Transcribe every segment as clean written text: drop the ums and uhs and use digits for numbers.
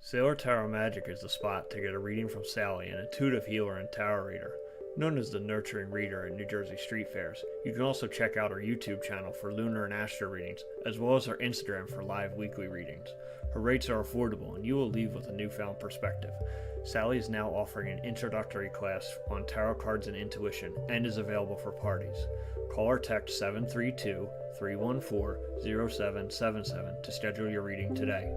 Sailor Tarot Magic is the spot to get a reading from Sally, an intuitive healer and tarot reader. Known as the Nurturing Reader at New Jersey street fairs, you can also check out our YouTube channel for lunar and astro readings, as well as our Instagram for live weekly readings. Her rates are affordable, and you will leave with a newfound perspective. Sally is now offering an introductory class on tarot cards and intuition, and is available for parties. Call or text 732-314-0777 to schedule your reading today.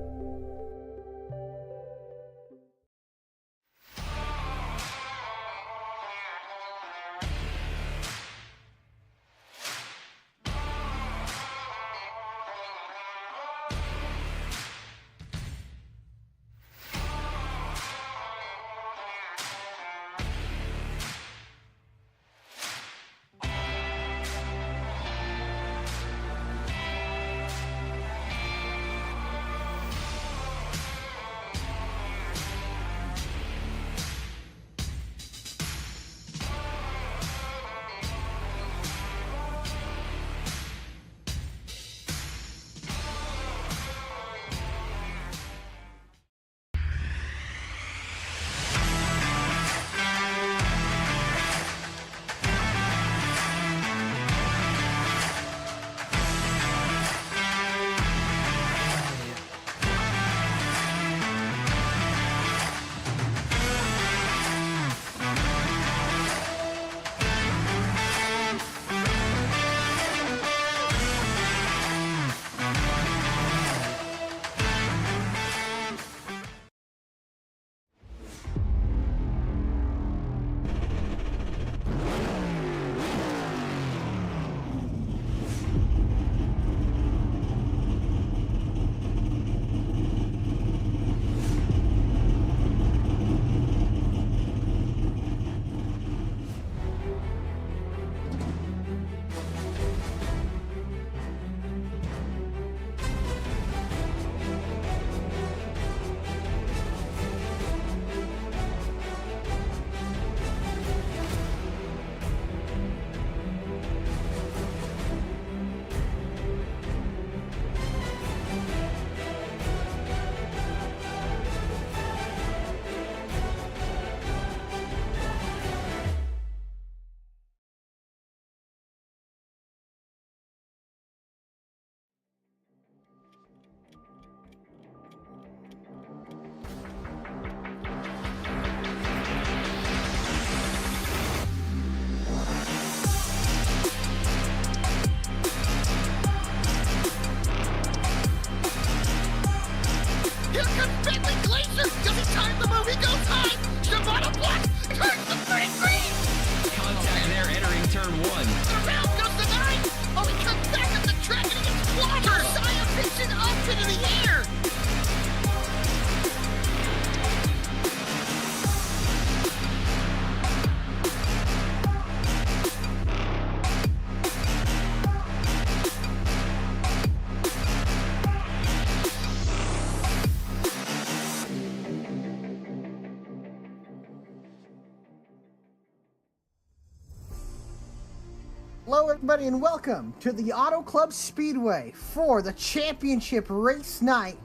Hello everybody and welcome to the Auto Club Speedway for the championship race night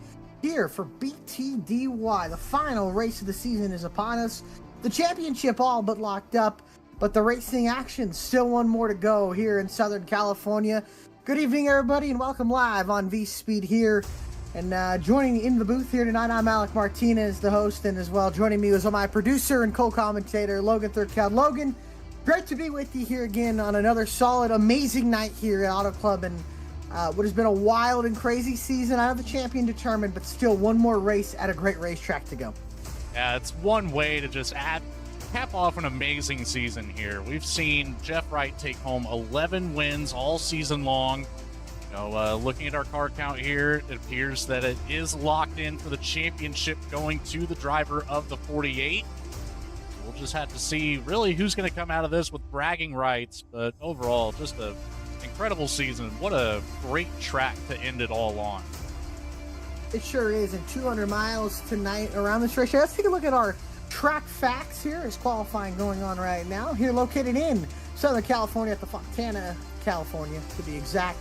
here for BTDY. The final race of the season is upon us. The championship all but locked up, but the racing action still one more to go here in Southern California. Good evening everybody and welcome live on VSPEED here. And joining in the booth here tonight, I'm Alec Martinez, the host, and as well joining me was my producer and co-commentator, Logan Third. Logan, great to be with you here again on another solid, amazing night here at Auto Club, and what has been a wild and crazy season. I have the champion determined, but still one more race at a great racetrack to go. Yeah, it's one way to just cap off an amazing season here. We've seen Jeff Wright take home 11 wins all season long. You know, looking at our car count here, it appears that it is locked in for the championship going to the driver of the 48. We'll just have to see really who's going to come out of this with bragging rights, but overall, just an incredible season. What a great track to end it all on. It sure is, and 200 miles tonight around this racetrack. Let's take a look at our track facts here. There's qualifying going on right now. Here located in Southern California at the Fontana, California to be exact.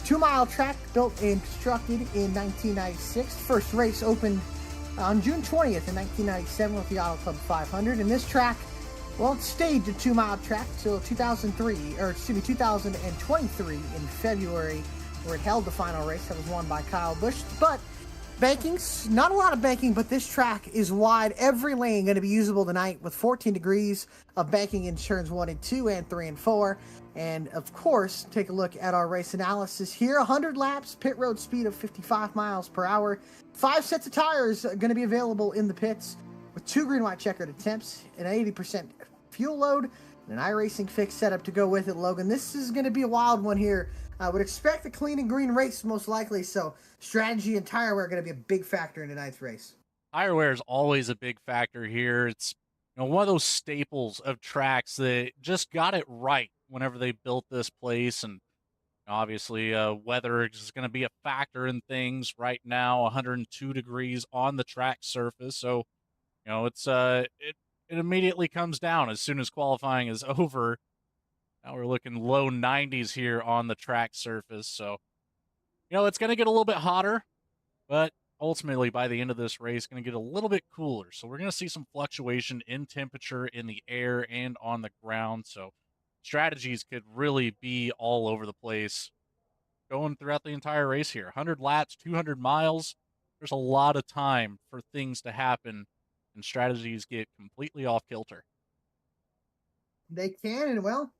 2-mile track built and constructed in 1996. First race opened on June 20th in 1997 with the Auto Club 500. And this track, well, it stayed the 2-mile track till 2023 in February, where it held the final race that was won by Kyle Busch. But banking's not a lot of banking, but this track is wide. Every lane going to be usable tonight with 14 degrees of banking in turns 1 and 2 and 3 and 4. And of course, take a look at our race analysis here. 100 laps, pit road speed of 55 miles per hour. 5 sets of tires are going to be available in the pits with 2 green white checkered attempts, an 80% fuel load, and an iRacing fix setup to go with it, Logan. This is going to be a wild one here. I would expect a clean and green race most likely, so strategy and tire wear are going to be a big factor in tonight's race. Tire wear is always a big factor here. It's one of those staples of tracks that just got it right whenever they built this place, and obviously weather is going to be a factor in things right now. 102 degrees on the track surface, so it's it immediately comes down as soon as qualifying is over. Now we're looking low 90s here on the track surface. So, it's going to get a little bit hotter, but ultimately by the end of this race, going to get a little bit cooler. So we're going to see some fluctuation in temperature in the air and on the ground. So strategies could really be all over the place going throughout the entire race here. 100 laps, 200 miles. There's a lot of time for things to happen, and strategies get completely off kilter. They can, and well,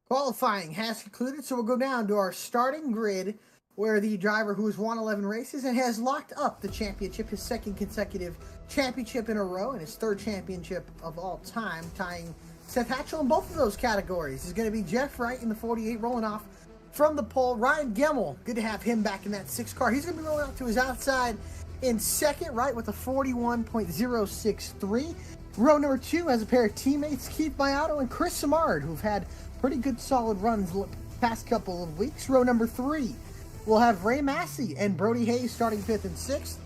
qualifying has concluded, so we'll go down to our starting grid, where the driver who has won 11 races and has locked up the championship, his 2nd consecutive championship in a row, and his 3rd championship of all time, tying Seth Hatchell in both of those categories, is going to be Jeff Wright in the 48, rolling off from the pole. Ryan Gemmel, good to have him back in that 6 car. He's going to be rolling out to his outside in 2nd, right, with a 41.063. Row number 2 has a pair of teammates, Keith Mayato and Chris Samard, who've had pretty good solid runs the past couple of weeks. Row number 3, we'll have Ray Massey and Brody Hayes starting 5th and 6th.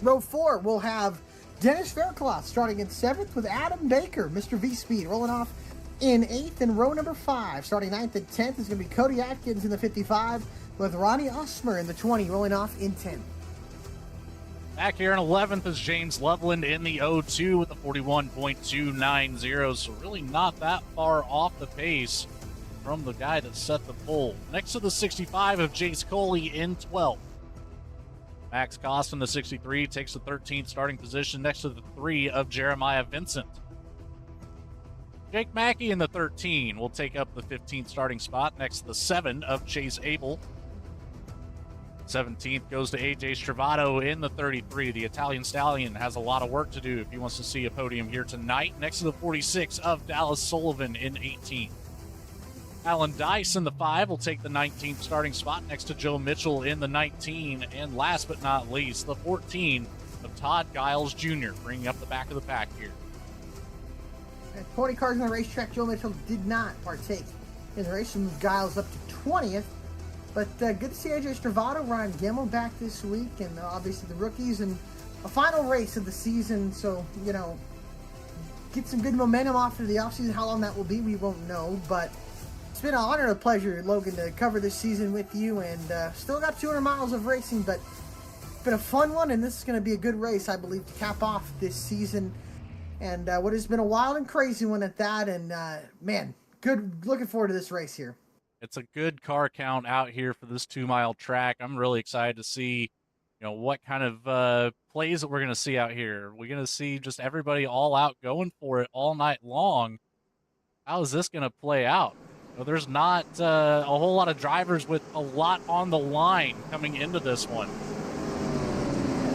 Row 4, we'll have Dennis Faircloth starting in 7th with Adam Baker, Mr. VSPEED, rolling off in 8th. And row number 5, starting 9th and 10th, is going to be Cody Atkins in the 55 with Ronnie Osmer in the 20, rolling off in 10th. Back here in 11th is James Loveland in the 02 with a 41.290, so really not that far off the pace from the guy that set the pole. Next to the 65 of Jace Coley in 12th. Max Cost in the 63 takes the 13th starting position next to the 3 of Jeremiah Vincent. Jake Mackey in the 13 will take up the 15th starting spot next to the 7 of Chase Abel. 17th goes to AJ Stravato in the 33. The Italian Stallion has a lot of work to do if he wants to see a podium here tonight. Next to the 46 of Dallas Sullivan in 18. Alan Dice in the 5 will take the 19th starting spot next to Joe Mitchell in the 19. And last but not least, the 14 of Todd Giles Jr. bringing up the back of the pack here. At 40 cars on the racetrack, Joe Mitchell did not partake in the race and moved Giles up to 20th. But good to see AJ Stravato, Ryan Gemmel back this week, and obviously the rookies, and a final race of the season. So, get some good momentum off of the offseason. How long that will be, we won't know. But it's been an honor and a pleasure, Logan, to cover this season with you. And still got 200 miles of racing, but it's been a fun one, and this is going to be a good race, I believe, to cap off this season. And what has been a wild and crazy one at that. And, man, good. Looking forward to this race here. It's a good car count out here for this 2-mile track. I'm really excited to see, what kind of plays that we're going to see out here. We're going to see just everybody all out going for it all night long. How is this going to play out? There's not a whole lot of drivers with a lot on the line coming into this one.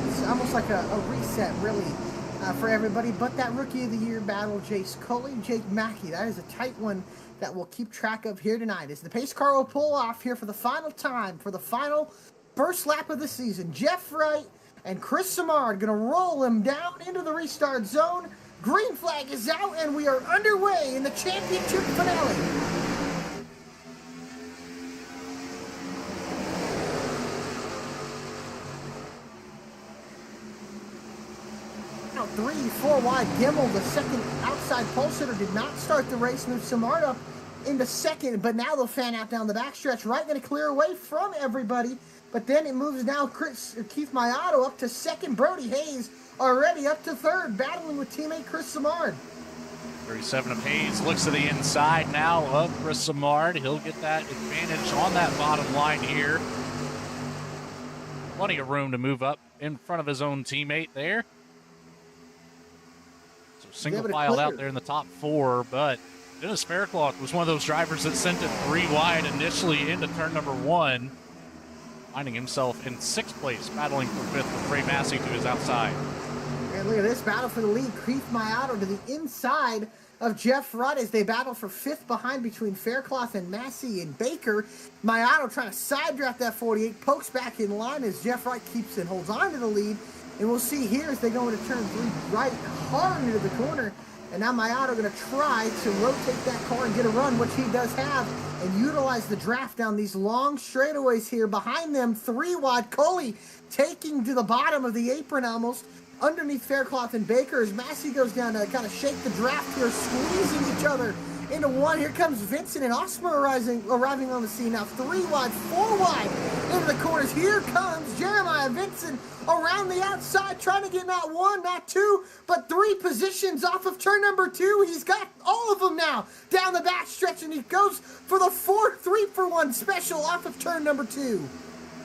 It's almost like a reset, really, for everybody. But that Rookie of the Year battle, Jace Coley, Jake Mackey, that is a tight one that we'll keep track of here tonight. As the pace car will pull off here for the final time, for the final first lap of the season. Jeff Wright and Chris Samard going to roll him down into the restart zone. Green flag is out, and we are underway in the championship finale. Now 3-4 wide. Gemmel, the second outside pole sitter, did not start the race. Moved Samard up into second, but now they'll fan out down the backstretch. Wright going to clear away from everybody But then it moves now Keith Mayato up to second. Brody Hayes already up to third, battling with teammate Chris Simard. 37 of Hayes looks to the inside now of Chris Simard. He'll get that advantage on that bottom line here. Plenty of room to move up in front of his own teammate there. So single filed out there in the top 4, but Dennis Faircloth was one of those drivers that sent it 3 wide initially into turn number 1, finding himself in 6th place, battling for 5th with Ray Massey to his outside. And look at this battle for the lead. Keith Mayato to the inside of Jeff Wright as they battle for 5th behind between Faircloth and Massey and Baker. Mayato trying to side draft that 48, pokes back in line as Jeff Wright keeps and holds on to the lead. And we'll see here as they go into turn 3 right hard into the corner. And now Mayato going to try to rotate that car and get a run, which he does have, and utilize the draft down these long straightaways here. Behind them, 3 wide. Coley taking to the bottom of the apron almost. Underneath Faircloth and Baker as Massey goes down to kind of shake the draft here, squeezing each other into one. Here comes Vincent and Osmer arriving on the scene now. 3 wide, 4 wide into the corners. Here comes Jeremiah Vincent around the outside, trying to get not 1, not 2, but 3 positions off of turn number 2. He's got all of them now down the back stretch, and he goes for the 3-for-1 special off of turn number 2.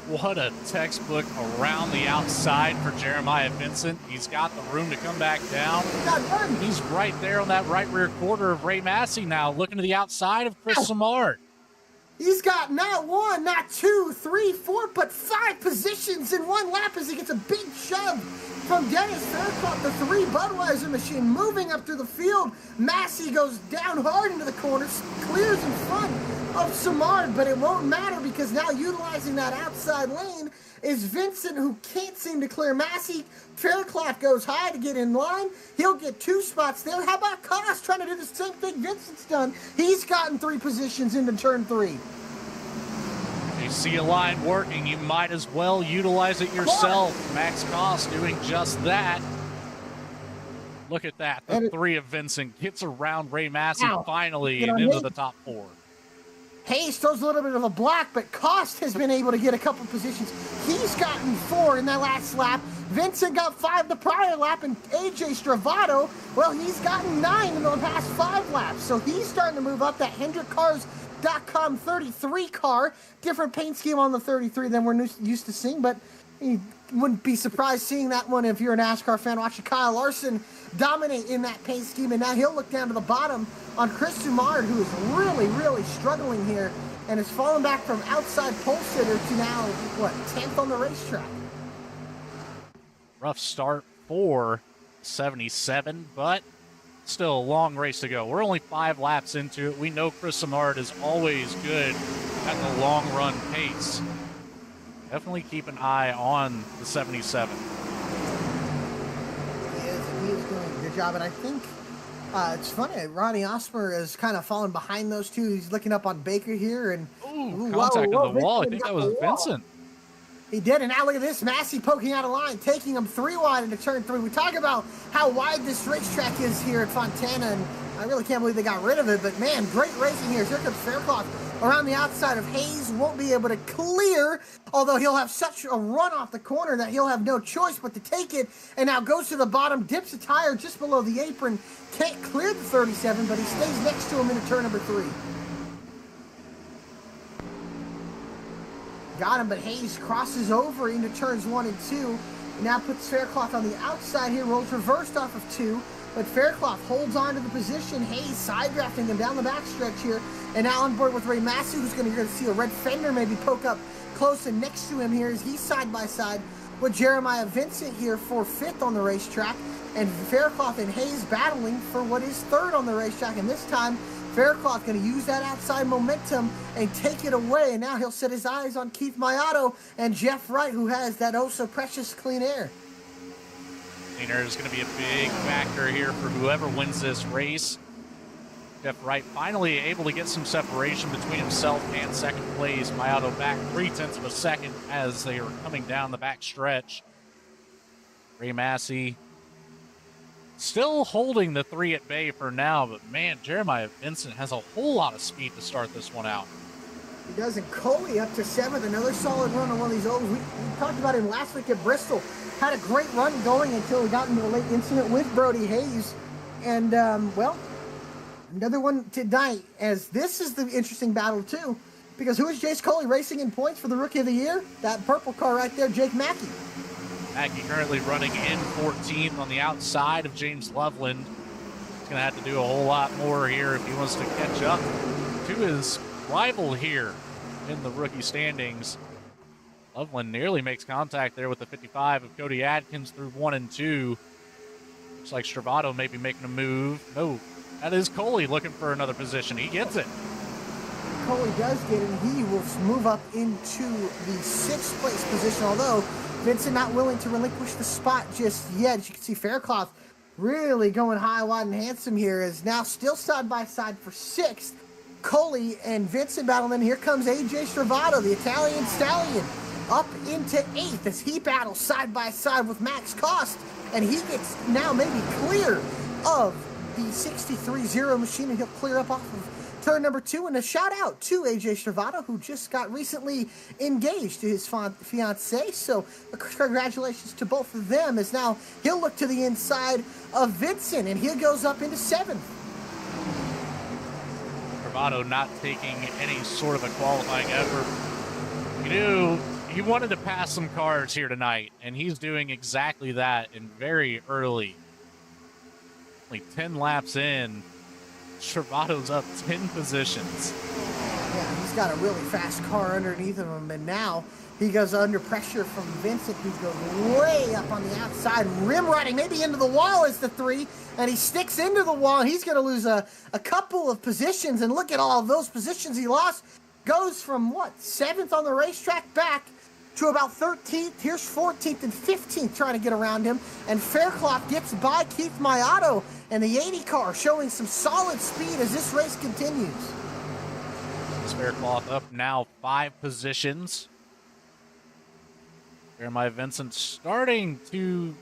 What a textbook around the outside for Jeremiah Vincent. He's got the room to come back down. He's right there on that right rear quarter of Ray Massey now, looking to the outside of Chris Simard. He's got not 1, not 2, 3, 4, but 5 positions in 1 lap as he gets a big shove from Dennis Faircloth, the 3 Budweiser machine, moving up through the field. Massey goes down hard into the corners, clears in front of Simard, but it won't matter because now utilizing that outside lane is Vincent, who can't seem to clear Massey. Faircloth goes high to get in line. He'll get 2 spots there. How about Koss trying to do the same thing Vincent's done? He's gotten 3 positions into turn 3. You see a line working, you might as well utilize it yourself. Max Koss doing just that. Look at that. The 3 of Vincent gets around Ray Massey finally and into the top 4. Hayes throws a little bit of a block, but Koss has been able to get a couple positions. He's gotten 4 in that last lap. Vincent got 5 the prior lap, and AJ Stravato, well, he's gotten 9 in the past 5 laps. So he's starting to move up. That HendrickCars.com 33 car, different paint scheme on the 33 than we're used to seeing, but you wouldn't be surprised seeing that one if you're a NASCAR fan watching Kyle Larson dominate in that paint scheme. And now he'll look down to the bottom on Chris Simard, who is really, really struggling here and has fallen back from outside pole sitter to now, 10th on the racetrack. Rough start for 77, but still a long race to go. We're only 5 laps into it. We know Chris Simard is always good at the long run pace. Definitely keep an eye on the 77. He is doing a good job, and I think it's funny. Ronnie Osmer is kind of falling behind those 2. He's looking up on Baker here, and contact of the wall. I think that was Vincent. He did, and now look at this. Massey poking out a line, taking him 3 wide into turn 3. We talk about how wide this racetrack is here at Fontana, and I really can't believe they got rid of it, but man, great racing here. Here comes Faircloth around the outside of Hayes. Won't be able to clear, although he'll have such a run off the corner that he'll have no choice but to take it, and now goes to the bottom, dips a tire just below the apron. Can't clear the 37, but he stays next to him into turn number 3. Got him, but Hayes crosses over into turns 1 and 2. Now puts Faircloth on the outside here, rolls reversed off of 2. But Faircloth holds on to the position. Hayes side drafting him down the backstretch here. And now on board with Ray Massey, who's going to see a red fender maybe poke up close and next to him here as he's side by side with Jeremiah Vincent here for 5th on the racetrack. And Faircloth and Hayes battling for what is 3rd on the racetrack. And this time, Faircloth going to use that outside momentum and take it away. And now he'll set his eyes on Keith Mayato and Jeff Wright, who has that oh so precious clean air. Clean air is going to be a big factor here for whoever wins this race. Jeff Wright finally able to get some separation between himself and 2nd place. Mayato back 0.3 of a second as they are coming down the back stretch. Ray Massey still holding the 3 at bay for now, but man, Jeremiah Vincent has a whole lot of speed to start this one out. He does, and Coley up to 7th. Another solid run on one of these ovals. We talked about him last week at Bristol. Had a great run going until he got into a late incident with Brody Hayes. And, well, another one tonight, as this is the interesting battle, too. Because who is Jace Coley racing in points for the Rookie of the Year? That purple car right there, Jake Mackey. Mackey currently running in 14th on the outside of James Loveland. He's going to have to do a whole lot more here if he wants to catch up to his rival here in the rookie standings. Loveland nearly makes contact there with the 55 of Cody Adkins through 1 and 2. Looks like Stravato may be making a move. No, that is Coley looking for another position. He gets it. Coley does get it, and he will move up into the 6th place position, although Vincent not willing to relinquish the spot just yet. As you can see, Faircloth really going high, wide, and handsome here, is now still side by side for 6th. Coley and Vincent battle, and here comes AJ Stravato, the Italian stallion, up into 8th as he battles side by side with Max Cost, and he gets now maybe clear of the 63-0 machine, and he'll clear up off of turn number 2. And a shout out to AJ Stravato, who just got recently engaged to his fiancée. So congratulations to both of them, as now he'll look to the inside of Vincent, and he goes up into 7th. Stravato not taking any sort of a qualifying effort. You knew he wanted to pass some cars here tonight, and he's doing exactly that in very early. Only 10 laps in, Stravato's up 10 positions. Yeah, he's got a really fast car underneath of him, and now he goes under pressure from Vincent, who goes way up on the outside, rim riding maybe into the wall is the 3, and he sticks into the wall, and he's going to lose a couple of positions, and look at all of those positions he lost. Goes from, 7th on the racetrack back to about 13th. Here's 14th and 15th trying to get around him, and Faircloth gets by Keith Mayato, and the 80 car showing some solid speed as this race continues. Faircloth up now 5 positions. Jeremiah Vincent starting to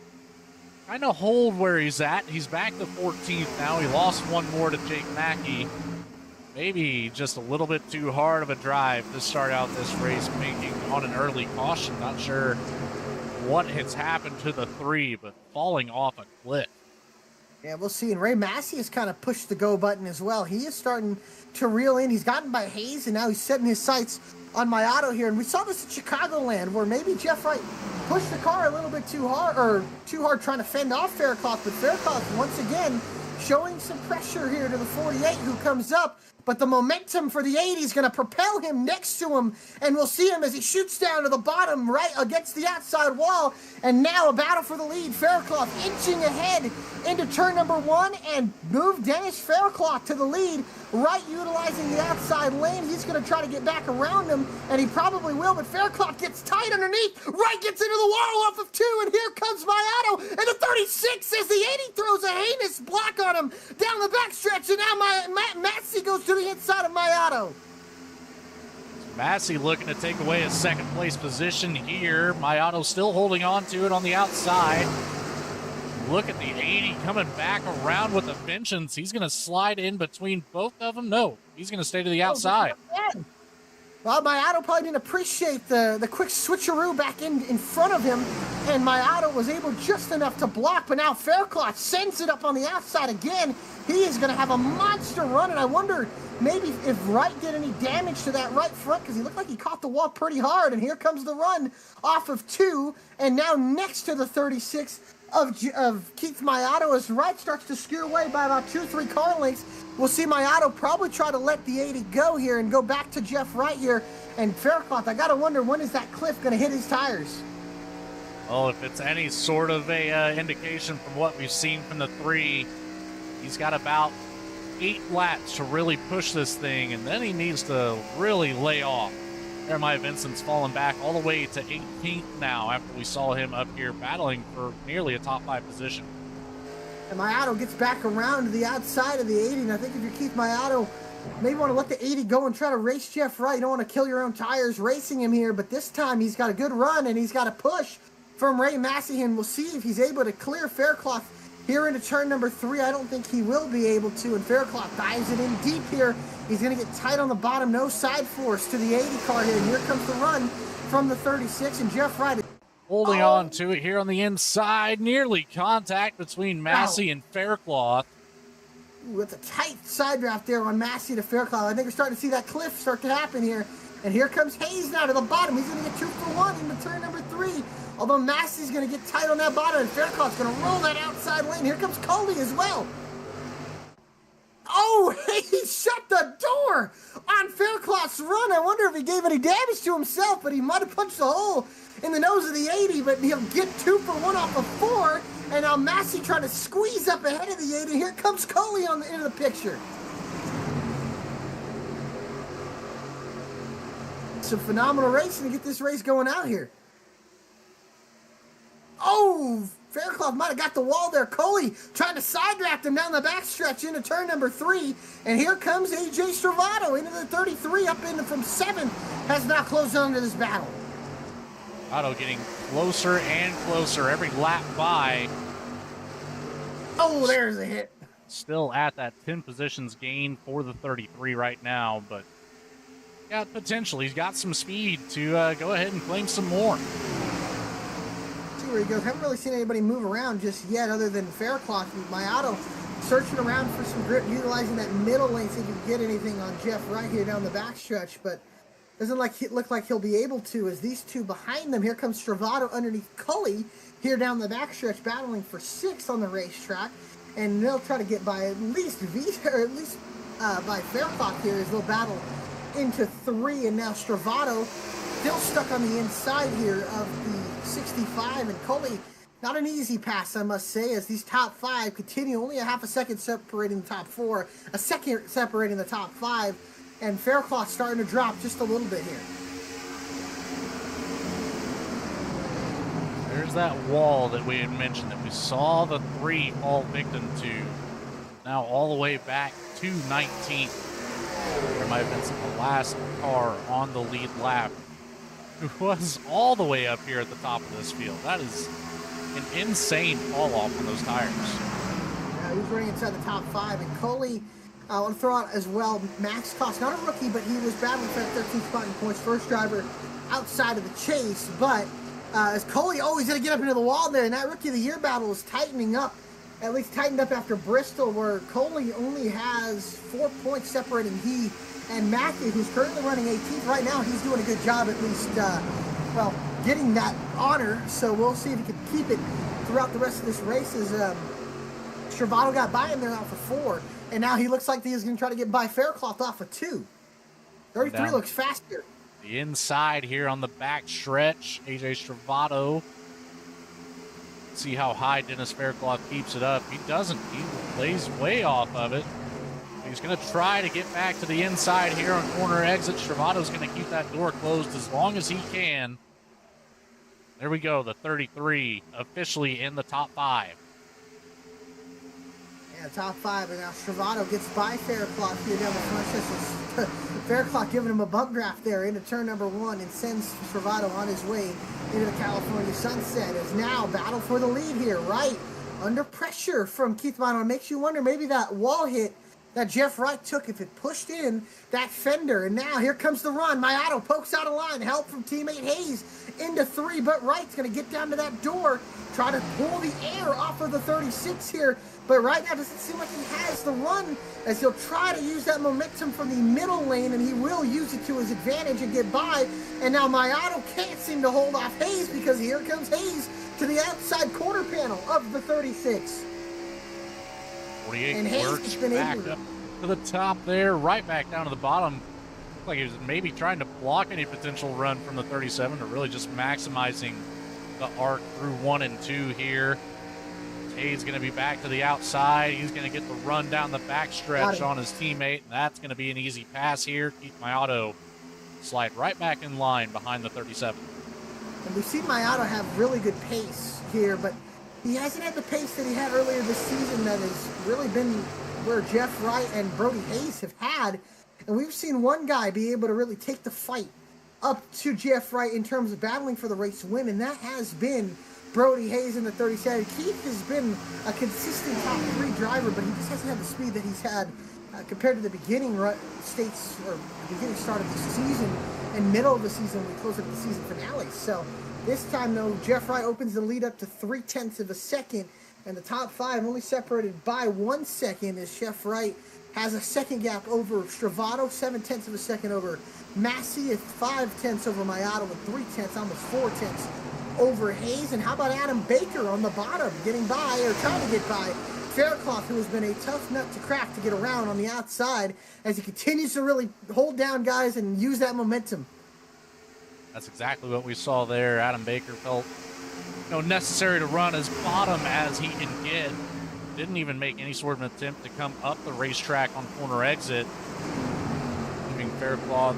kind of hold where he's at. He's back to 14th now. He lost one more to Jake Mackey. Maybe just a little bit too hard of a drive to start out this race, making on an early caution. Not sure what has happened to the 3, but falling off a cliff. Yeah, we'll see. And Ray Massey has kind of pushed the go button as well. He is starting to reel in. He's gotten by Hayes, and now he's setting his sights on Mayato here. And we saw this at Chicagoland, where maybe Jeff Wright pushed the car a little bit too hard trying to fend off Faircloth. But Faircloth, once again, showing some pressure here to the 48 who comes up. But the momentum for the 80 is going to propel him next to him, and we'll see him as he shoots down to the bottom right against the outside wall. And now a battle for the lead. Faircloth inching ahead into turn number 1 and move Dennis Faircloth to the lead. Wright utilizing the outside lane. He's going to try to get back around him, and he probably will, but Faircloth gets tight underneath. Wright gets into the wall off of 2, and here comes Mayato, and the 36 as the 80 throws a heinous block on him down the backstretch, and now Massey goes to the inside of Mayato. Massey looking to take away his 2nd place position here. Mayato still holding on to it on the outside. Look at the 80 coming back around with a vengeance. He's going to slide in between both of them. No, he's going to stay to the outside. Well, Mayato probably didn't appreciate the quick switcheroo back in front of him, and Mayato was able just enough to block, but now Faircloth sends it up on the outside again. He is going to have a monster run, and I wonder maybe if Wright did any damage to that right front, because he looked like he caught the wall pretty hard, and here comes the run off of 2, and now next to the 36 of Keith Mayato as Wright starts to skew away by about 2-3 car lengths. We'll see Mayato probably try to let the 80 go here and go back to Jeff Wright here. And Faircloth, I got to wonder, when is that cliff going to hit his tires? Well, if it's any sort of a indication from what we've seen from the 3, he's got about 8 laps to really push this thing, and then he needs to really lay off. Jeremiah Vincent's fallen back all the way to 18th now after we saw him up here battling for nearly a top 5 position. And Mayato gets back around to the outside of the 80, and I think if you're Keith Mayato, maybe want to let the 80 go and try to race Jeff Wright. You don't want to kill your own tires racing him here, but this time he's got a good run, and he's got a push from Ray Massey, and we'll see if he's able to clear Faircloth here into turn number 3. I don't think he will be able to, and Faircloth dives it in deep here. He's going to get tight on the bottom, no side force to the 80 car here, and here comes the run from the 36, and Jeff Wright holding on to it here on the inside. Nearly contact between Massey and Faircloth. With a tight side draft there on Massey to Faircloth. I think we're starting to see that cliff start to happen here. And here comes Hayes now to the bottom. He's going to get 2 for 1 into turn number 3. Although Massey's going to get tight on that bottom, and Faircloth's going to roll that outside lane. Here comes Coley as well. Oh, he shut the door on Faircloth's run. I wonder if he gave any damage to himself, but he might have punched a hole in the nose of the 80, but he'll get 2 for 1 off of 4. And now Massey trying to squeeze up ahead of the 80. Here comes Coley into the picture. Some phenomenal racing to get this race going out here. Oh, Faircloth might have got the wall there. Coley trying to side draft him down the backstretch into turn number 3. And here comes AJ Stravato into the 33, up into from 7. Has now closed on to this battle. Otto getting closer and closer every lap by. Oh, there's a hit. Still at that 10 positions gain for the 33 right now, but yeah, potentially he's got some speed to go ahead and claim some more. See where he goes. Haven't really seen anybody move around just yet other than Faircloth and Mayato searching around for some grip, utilizing that middle lane so he can get anything on Jeff Wright here down the backstretch, but doesn't look like he'll be able to as these two behind them. Here comes Stravato underneath Cully here down the backstretch, battling for 6 on the racetrack, and they'll try to get by at least by Faircloth here as they'll battle into 3, and now Stravato still stuck on the inside here of the 65, and Cully, not an easy pass, I must say, as these top 5 continue, only a half a second separating the top 4, a second separating the top 5, and Faircloth starting to drop just a little bit here. There's that wall that we had mentioned that we saw the 3 fall victim to. Now all the way back to 19th. There might have been the last car on the lead lap who was all the way up here at the top of this field. That is an insane fall off on those tires. Yeah, he was running inside the top 5, and Coley, I want to throw out as well, Max Cost, not a rookie, but he was battling for that 13th spot in points, first driver outside of the chase, but as Coley, he's going to get up into the wall there, and that Rookie of the Year battle is tightening up, at least tightened up after Bristol, where Coley only has 4 points separating he and Matthew, who's currently running 18th right now. He's doing a good job, at least, getting that honor, so we'll see if he can keep it throughout the rest of this race, as Stravato got by him there off of 4, and now he looks like he's going to try to get by Faircloth off of 2. 33 looks faster. The inside here on the back stretch, AJ Stravato. See how high Dennis Faircloth keeps it up. He doesn't. He lays way off of it. He's going to try to get back to the inside here on corner exit. Stravato's going to keep that door closed as long as he can. There we go. The 33 officially in the top 5. Yeah, top 5, and now Stravato gets by Faircloth here down the front stretch. Faircloth giving him a bump draft there into turn number 1 and sends Stravato on his way into the California sunset. As now battle for the lead here, right under pressure from Keith Mayato. It makes you wonder, maybe that wall hit that Jeff Wright took, if it pushed in that fender. And now here comes the run. Mayato pokes out a line, help from teammate Hayes into 3, but Wright's going to get down to that door, try to pull the air off of the 36 here. But right now, doesn't seem like he has the run, as he'll try to use that momentum from the middle lane, and he will use it to his advantage and get by. And now Mayato can't seem to hold off Hayes, because here comes Hayes to the outside corner panel of the 36. 48 and Hayes works has been back able up to the top there, right back down to the bottom. Looked like he was maybe trying to block any potential run from the 37, or really just maximizing the arc through 1 and 2 here. Hayes going to be back to the outside. He's going to get the run down the backstretch on his teammate, and that's going to be an easy pass here. Keith Mayato slide right back in line behind the 37. And we've seen Mayato have really good pace here, but he hasn't had the pace that he had earlier this season that has really been where Jeff Wright and Brody Hayes have had. And we've seen one guy be able to really take the fight up to Jeff Wright in terms of battling for the race win, and that has been Brody Hayes in the 37. Keith has been a consistent top 3 driver, but he just hasn't had the speed that he's had compared to the beginning states or the beginning start of the season and middle of the season when we close up the season finale. So this time, though, Jeff Wright opens the lead up to 0.3 of a second, and the top 5 only separated by 1 second as Jeff Wright has a second gap over Stravato, 0.7 of a second over Massey, at 0.5 over Mayato, with 0.3, almost 0.4 over Hayes. And how about Adam Baker on the bottom, getting by, or trying to get by Faircloth, who has been a tough nut to crack to get around on the outside as he continues to really hold down guys and use that momentum. That's exactly what we saw there. Adam Baker felt necessary to run as bottom as he can get. Didn't even make any sort of an attempt to come up the racetrack on corner exit, leaving Faircloth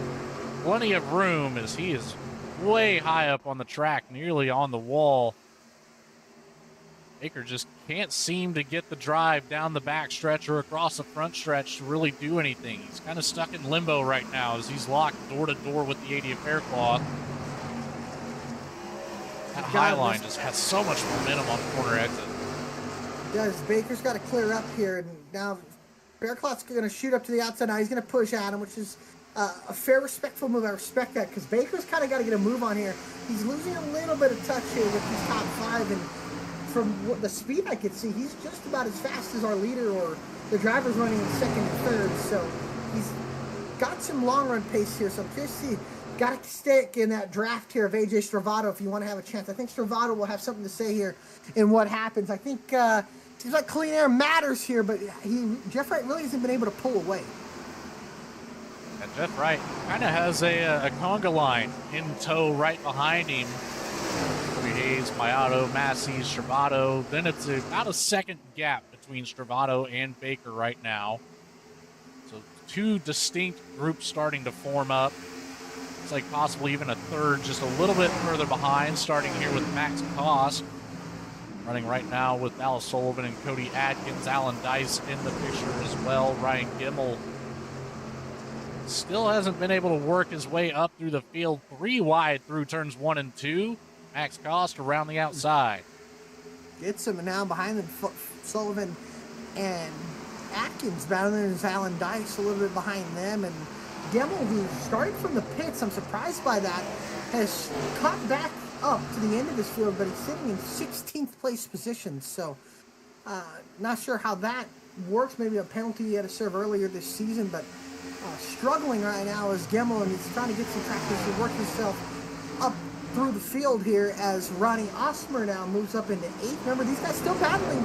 plenty of room as he is way high up on the track, nearly on the wall. Baker just can't seem to get the drive down the back stretch or across the front stretch to really do anything. He's kind of stuck in limbo right now as he's locked door to door with the 80 of Faircloth. That high line just has so much momentum on corner exit. It does. Baker's got to clear up here, and now Faircloth's going to shoot up to the outside. Now he's going to push Adam, which is a fair, respectful move. I respect that because Baker's kind of got to get a move on here. He's losing a little bit of touch here with his top 5, and from the speed I could see, he's just about as fast as our leader or the driver's running in second and third. So he's got some long run pace here. So I'm curious to see. Got to stick in that draft here of AJ Stravato if you want to have a chance. I think Stravato will have something to say here in what happens. I think seems like clean air matters here, but Jeff Wright really hasn't been able to pull away. And Jeff Wright kind of has a conga line in tow right behind him. Hayes, Mayato, Massey, Stravato. Then it's about a second gap between Stravato and Baker right now. So 2 distinct groups starting to form up. It's like possibly even a third just a little bit further behind, starting here with Max Koss. Running right now with Al Sullivan and Cody Atkins. Alan Dice in the picture as well. Ryan Gimmel still hasn't been able to work his way up through the field. 3 wide through turns 1 and 2. Max Koss around the outside. Gets him now behind them. Sullivan and Atkins battling as Alan Dice a little bit behind them. And Gemmel, who started from the pits, I'm surprised by that, has caught back up to the end of his field, but he's sitting in 16th place position. So not sure how that works. Maybe a penalty he had to serve earlier this season, but struggling right now is Gemmel, and he's trying to get some practice to work himself up through the field here as Ronnie Osmer now moves up into 8th. Remember, these guys still battling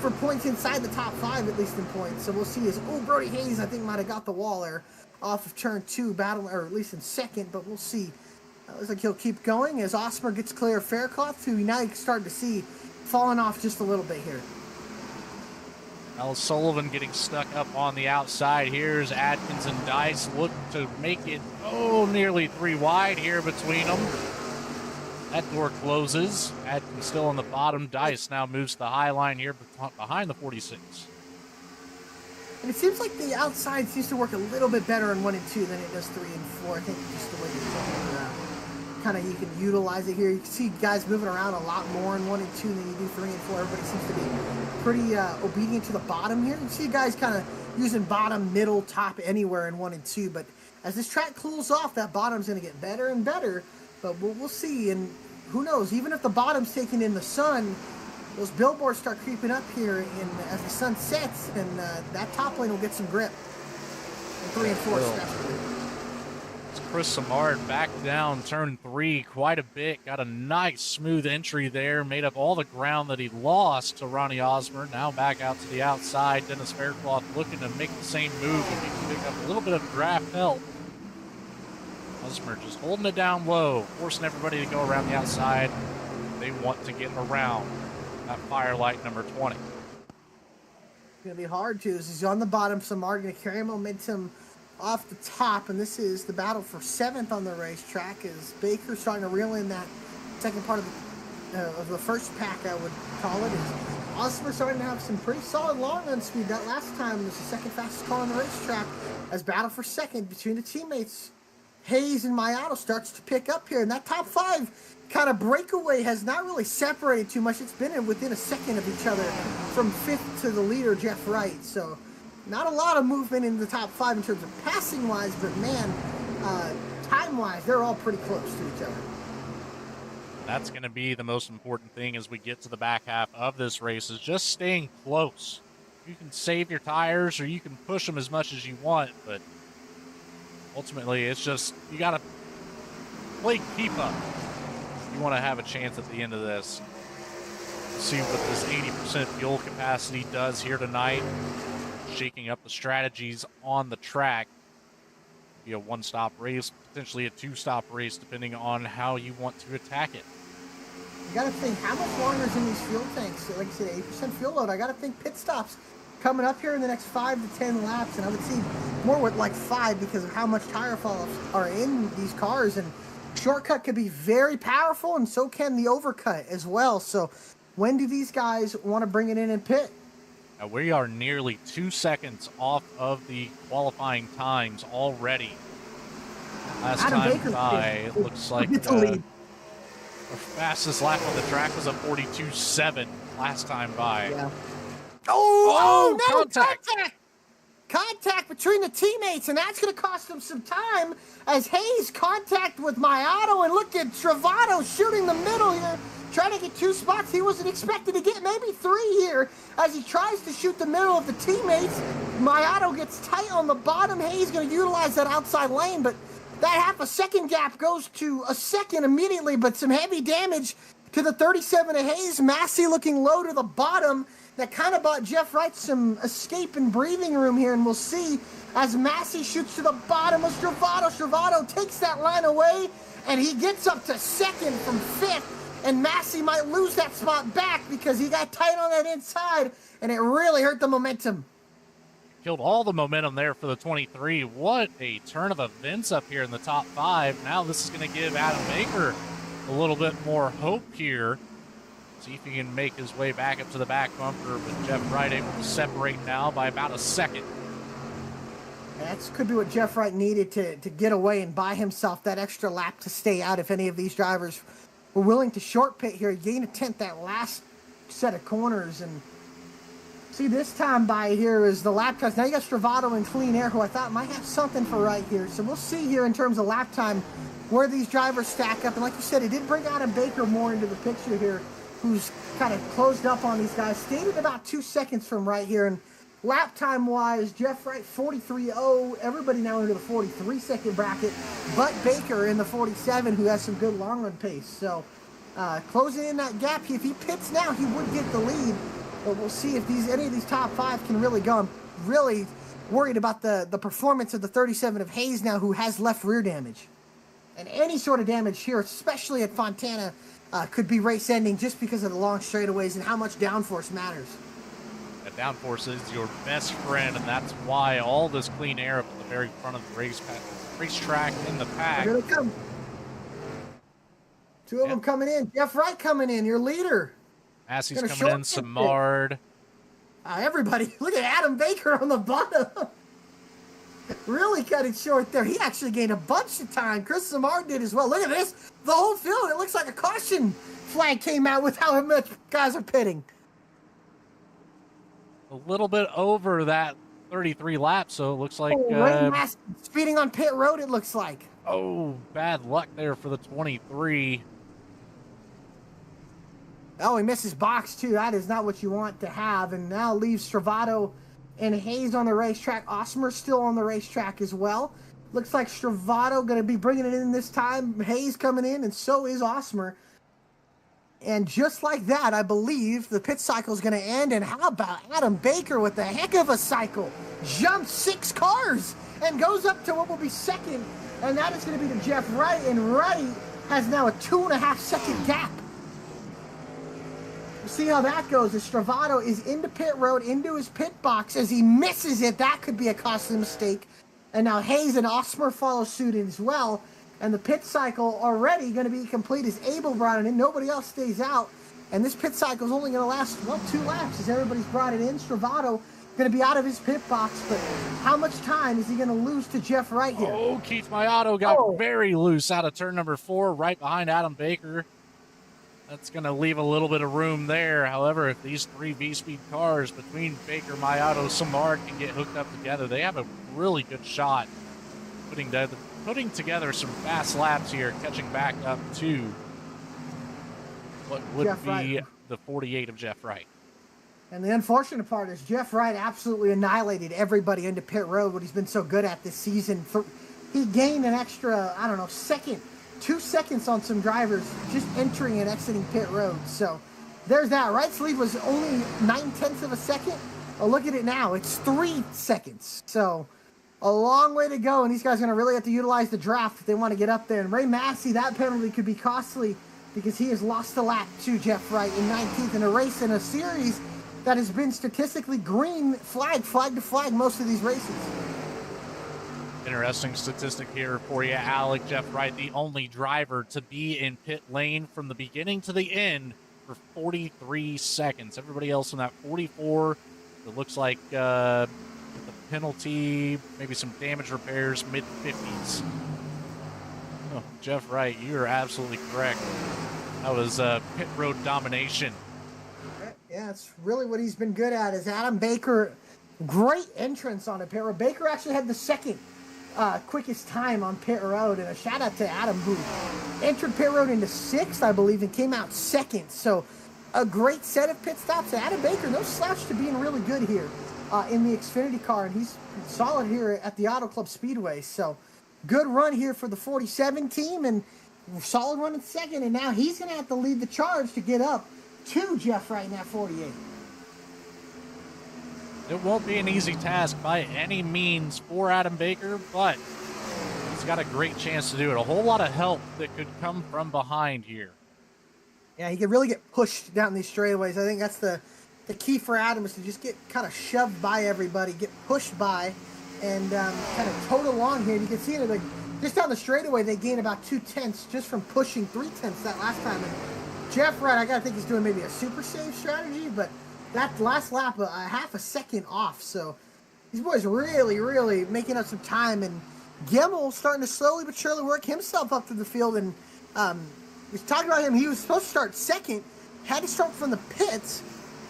for points inside the top 5, at least in points. So we'll see as, Brody Hayes, I think, might have got the wall there off of turn 2, battling, or at least in second, but we'll see. Looks like he'll keep going as Osmer gets clear of Faircloth, who now you can start to see falling off just a little bit here. Al Sullivan getting stuck up on the outside. Here's Atkins and Dice look to make it, nearly 3 wide here between them. That door closes. Atkins still on the bottom. Dice now moves to the high line here behind the 46. And it seems like the outside seems to work a little bit better in 1 and 2 than it does 3 and 4. I think just the way you can utilize it here. You can see guys moving around a lot more in 1 and 2 than you do 3 and 4. Everybody seems to be pretty obedient to the bottom here. You see guys kind of using bottom, middle, top, anywhere in 1 and 2. But as this track cools off, that bottom's going to get better and better. But we'll see, and who knows, even if the bottom's taken in the sun, those billboards start creeping up here as the sun sets, and that top lane will get some grip. In 3 and 4 especially. It's Chris Samard back down turn 3 quite a bit. Got a nice smooth entry there, made up all the ground that he lost to Ronnie Osmer. Now back out to the outside. Dennis Faircloth looking to make the same move if he can pick up a little bit of draft help. Osmer just holding it down low, forcing everybody to go around the outside. They want to get around that Firelight number 20. It's going to be hard to. He's on the bottom. Samar going to carry momentum off the top, and this is the battle for 7th on the racetrack as Baker starting to reel in that second part of the first pack, I would call it. Osmer starting to have some pretty solid long run speed. That last time was the second fastest car on the racetrack as battle for 2nd between the teammates Hayes and Mayato starts to pick up here. And that top 5 kind of breakaway has not really separated too much. It's been within a second of each other from 5th to the leader, Jeff Wright. So not a lot of movement in the top 5 in terms of passing-wise, but man, time-wise, they're all pretty close to each other. That's going to be the most important thing as we get to the back half of this race, is just staying close. You can save your tires or you can push them as much as you want, but ultimately it's just, you got to play keep up. You want to have a chance at the end of this. See what this 80% fuel capacity does here tonight, shaking up the strategies on the track. Be a one-stop race, potentially a two-stop race, depending on how you want to attack it. You got to think, how much longer is in these fuel tanks? Like I said, 80% fuel load. I got to think pit stops coming up here in the next 5 to 10 laps, and I would see more with like 5 because of how much tire falloffs are in these cars. And shortcut could be very powerful, and so can the overcut as well. So when do these guys want to bring it in and pit? Now we are nearly 2 seconds off of the qualifying times already. Last Adam time Baker's by, pit. it looks like our fastest lap on the track was a 42.7 last time by. Yeah. Oh, no, contact. Contact between the teammates, and that's going to cost them some time as Hayes contact with Mayato, and look at Travato shooting the middle here, trying to get 2 spots. He wasn't expected to get maybe 3 here as he tries to shoot the middle of the teammates. Mayato gets tight on the bottom. Hayes going to utilize that outside lane, but that half a second gap goes to a second immediately, but some heavy damage to the 37 of Hayes. Massey looking low to the bottom. That kind of bought Jeff Wright some escape and breathing room here, and we'll see as Massey shoots to the bottom of Travato. Travato takes that line away, and he gets up to 2nd from 5th, and Massey might lose that spot back because he got tight on that inside, and it really hurt the momentum. Killed all the momentum there for the 23. What a turn of events up here in the top 5. Now this is going to give Adam Baker a little bit more hope here. See if he can make his way back up to the back bumper, but Jeff Wright able to separate now by about a second. That could be what Jeff Wright needed to get away and buy himself that extra lap to stay out if any of these drivers were willing to short pit here, gain a 10th that last set of corners. And see, this time by here is the lap times. Now you got Travato and Clean Air, who I thought might have something for right here. So we'll see here in terms of lap time where these drivers stack up. And like you said, it did bring Adam Baker more into the picture here, who's kind of closed up on these guys. Stayed at about 2 seconds from right here. And lap time wise, Jeff Wright 43.0. Everybody now into the 43-second bracket, but Baker in the 47, who has some good long run pace. So closing in that gap, if he pits now, he would get the lead. But we'll see if any of these top 5 can really go. I'm really worried about the performance of the 37 of Hayes now, who has left rear damage. And any sort of damage here, especially at Fontana, could be race ending just because of the long straightaways and how much downforce matters. That downforce is your best friend, and that's why all this clean air up at the very front of the racetrack in the pack. Here they come. 2 of them coming in. Jeff Wright coming in, your leader. Massey's coming in, Samard. Everybody, look at Adam Baker on the bottom. Really cut it short there. He actually gained a bunch of time. Chris Samard did as well. Look at this. The whole field, it looks like a caution flag came out with how much guys are pitting. A little bit over that 33 laps, so it looks like... speeding on pit road, it looks like. Oh, bad luck there for the 23. Oh, he misses box, too. That is not what you want to have. And now leaves Travato and Hayes on the racetrack. Osmer still on the racetrack as well. Looks like Travato going to be bringing it in this time. Hayes coming in, and so is Osmer. And just like that, I believe the pit cycle is going to end. And how about Adam Baker with a heck of a cycle? Jumps 6 cars and goes up to what will be 2nd. And that is going to be to Jeff Wright. And Wright has now a 2.5-second gap. We'll see how that goes as Travato is into pit road, into his pit box. As he misses it, that could be a costly mistake. And now Hayes and Osmer follow suit as well. And the pit cycle already going to be complete as Abel brought it in. Nobody else stays out. And this pit cycle is only going to last, 2 laps as everybody's brought it in. Travato going to be out of his pit box, but how much time is he going to lose to Jeff Wright here? Oh, KHIO got very loose out of turn number 4, right behind Adam Baker. That's going to leave a little bit of room there. However, if these 3 VSPEED cars between Baker, Mayato, Samard can get hooked up together, they have a really good shot putting together some fast laps here, catching back up to what would Jeff be Wright. the 48 of Jeff Wright. And the unfortunate part is Jeff Wright absolutely annihilated everybody into pit road, what he's been so good at this season. He gained an extra, 2 seconds on some drivers just entering and exiting pit road. So there's that. Wright's lead was only 9/10 of a second. Oh, look at it now. It's 3 seconds. So a long way to go, and these guys are going to really have to utilize the draft if they want to get up there. And Ray Massey, that penalty could be costly because he has lost a lap to Jeff Wright in 19th in a race in a series that has been statistically green flag to flag most of these races. Interesting statistic here for you, Alec. Jeff Wright, the only driver to be in pit lane from the beginning to the end for 43 seconds. Everybody else in that 44, it looks like the penalty, maybe some damage repairs, mid-50s. Oh, Jeff Wright, you are absolutely correct. That was pit road domination. Yeah, it's really what he's been good at is Adam Baker. Great entrance on a pit road. Baker actually had the second quickest time on pit road, and a shout out to Adam, who entered pit road into 6th, I believe, and came out 2nd. So a great set of pit stops. And Adam Baker, no slouch to being really good here in the Xfinity car, and he's solid here at the Auto Club Speedway. So good run here for the 47 team, and solid run in 2nd, and now he's going to have to lead the charge to get up to Jeff Wright in that 48. It won't be an easy task by any means for Adam Baker, but he's got a great chance to do it. A whole lot of help that could come from behind here. Yeah, he could really get pushed down these straightaways. I think that's the key for Adam, is to just get kind of shoved by everybody, get pushed by, and kind of towed along here. And you can see it, just down the straightaway, they gain about 2/10 just from pushing 3/10 that last time. And Jeff Wright, I gotta think he's doing maybe a super save strategy, but that last lap, a half a second off. So these boys really making up some time. And Gemmel starting to slowly but surely work himself up to the field. And we talking about him. He was supposed to start 2nd, had to start from the pits,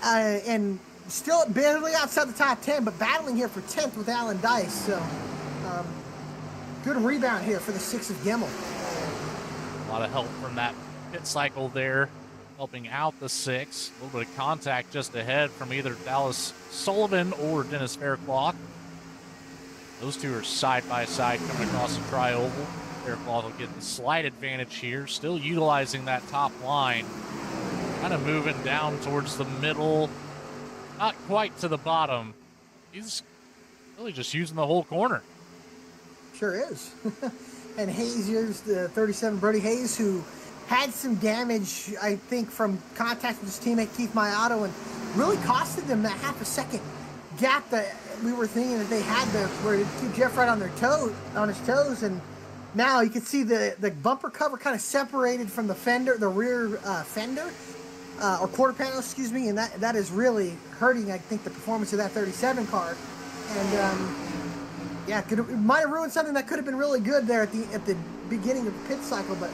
and still barely outside the top 10, but battling here for 10th with Alan Dice. So good rebound here for the 6 of Gemmel. A lot of help from that pit cycle there, helping out the 6. A little bit of contact just ahead from either Dallas Sullivan or Dennis Faircloth. Those two are side by side coming across the tri-oval. Faircloth will get the slight advantage here, still utilizing that top line. Kind of moving down towards the middle, not quite to the bottom. He's really just using the whole corner. Sure is. And Hayes, here's the 37, Brody Hayes, who had some damage, I think, from contact with his teammate Keith Mayato, and really costed them that half a second gap that we were thinking that they had there, where to keep Jeff Wright on his toes. And now you can see the bumper cover kind of separated from the fender, the rear fender, or quarter panel, excuse me, and that is really hurting, I think, the performance of that 37 car. And yeah, it might have ruined something that could have been really good there at the beginning of the pit cycle, but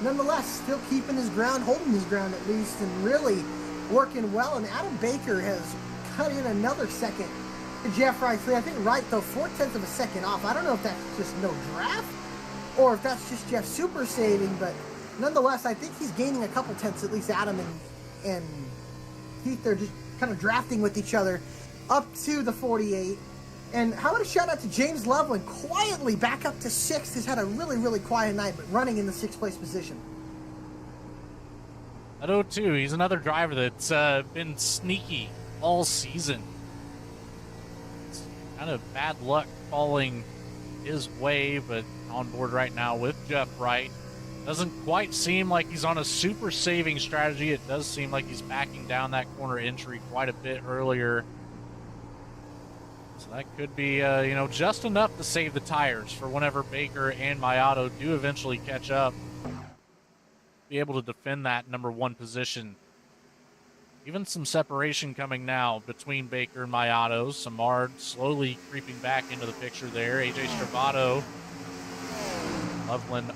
nonetheless, still keeping his ground, holding his ground at least, and really working well. And Adam Baker has cut in another second to Jeff Wright's lead. I think Wright, though, 4/10 of a second off. I don't know if that's just no draft or if that's just Jeff super saving, but nonetheless, I think he's gaining a couple tenths, at least Adam and Keith. They're just kind of drafting with each other up to the 48. And how about a shout out to James Loveland, quietly back up to 6th. He's had a really quiet night, but running in the 6th place position. I know too. He's another driver that's been sneaky all season. It's kind of bad luck falling his way, but on board right now with Jeff Wright. Doesn't quite seem like he's on a super saving strategy. It does seem like he's backing down that corner entry quite a bit earlier. So that could be, just enough to save the tires for whenever Baker and Mayato do eventually catch up. Be able to defend that number 1 position. Even some separation coming now between Baker and Mayato. Samard slowly creeping back into the picture there. AJ Stravato, Loveland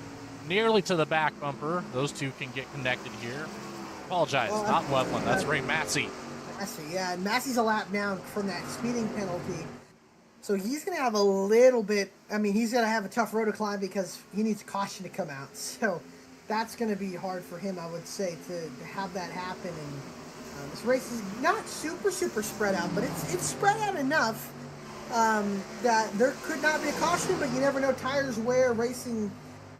nearly to the back bumper. Those two can get connected here. Apologize, not Loveland. That's Ray Massey. Massey, yeah. And Massey's a lap down from that speeding penalty. So he's going to have a little bit, I mean, he's going to have a tough road to climb because he needs caution to come out. So that's going to be hard for him, I would say, to have that happen. And this race is not super spread out, but it's spread out enough that there could not be a caution, but you never know. Tires wear, racing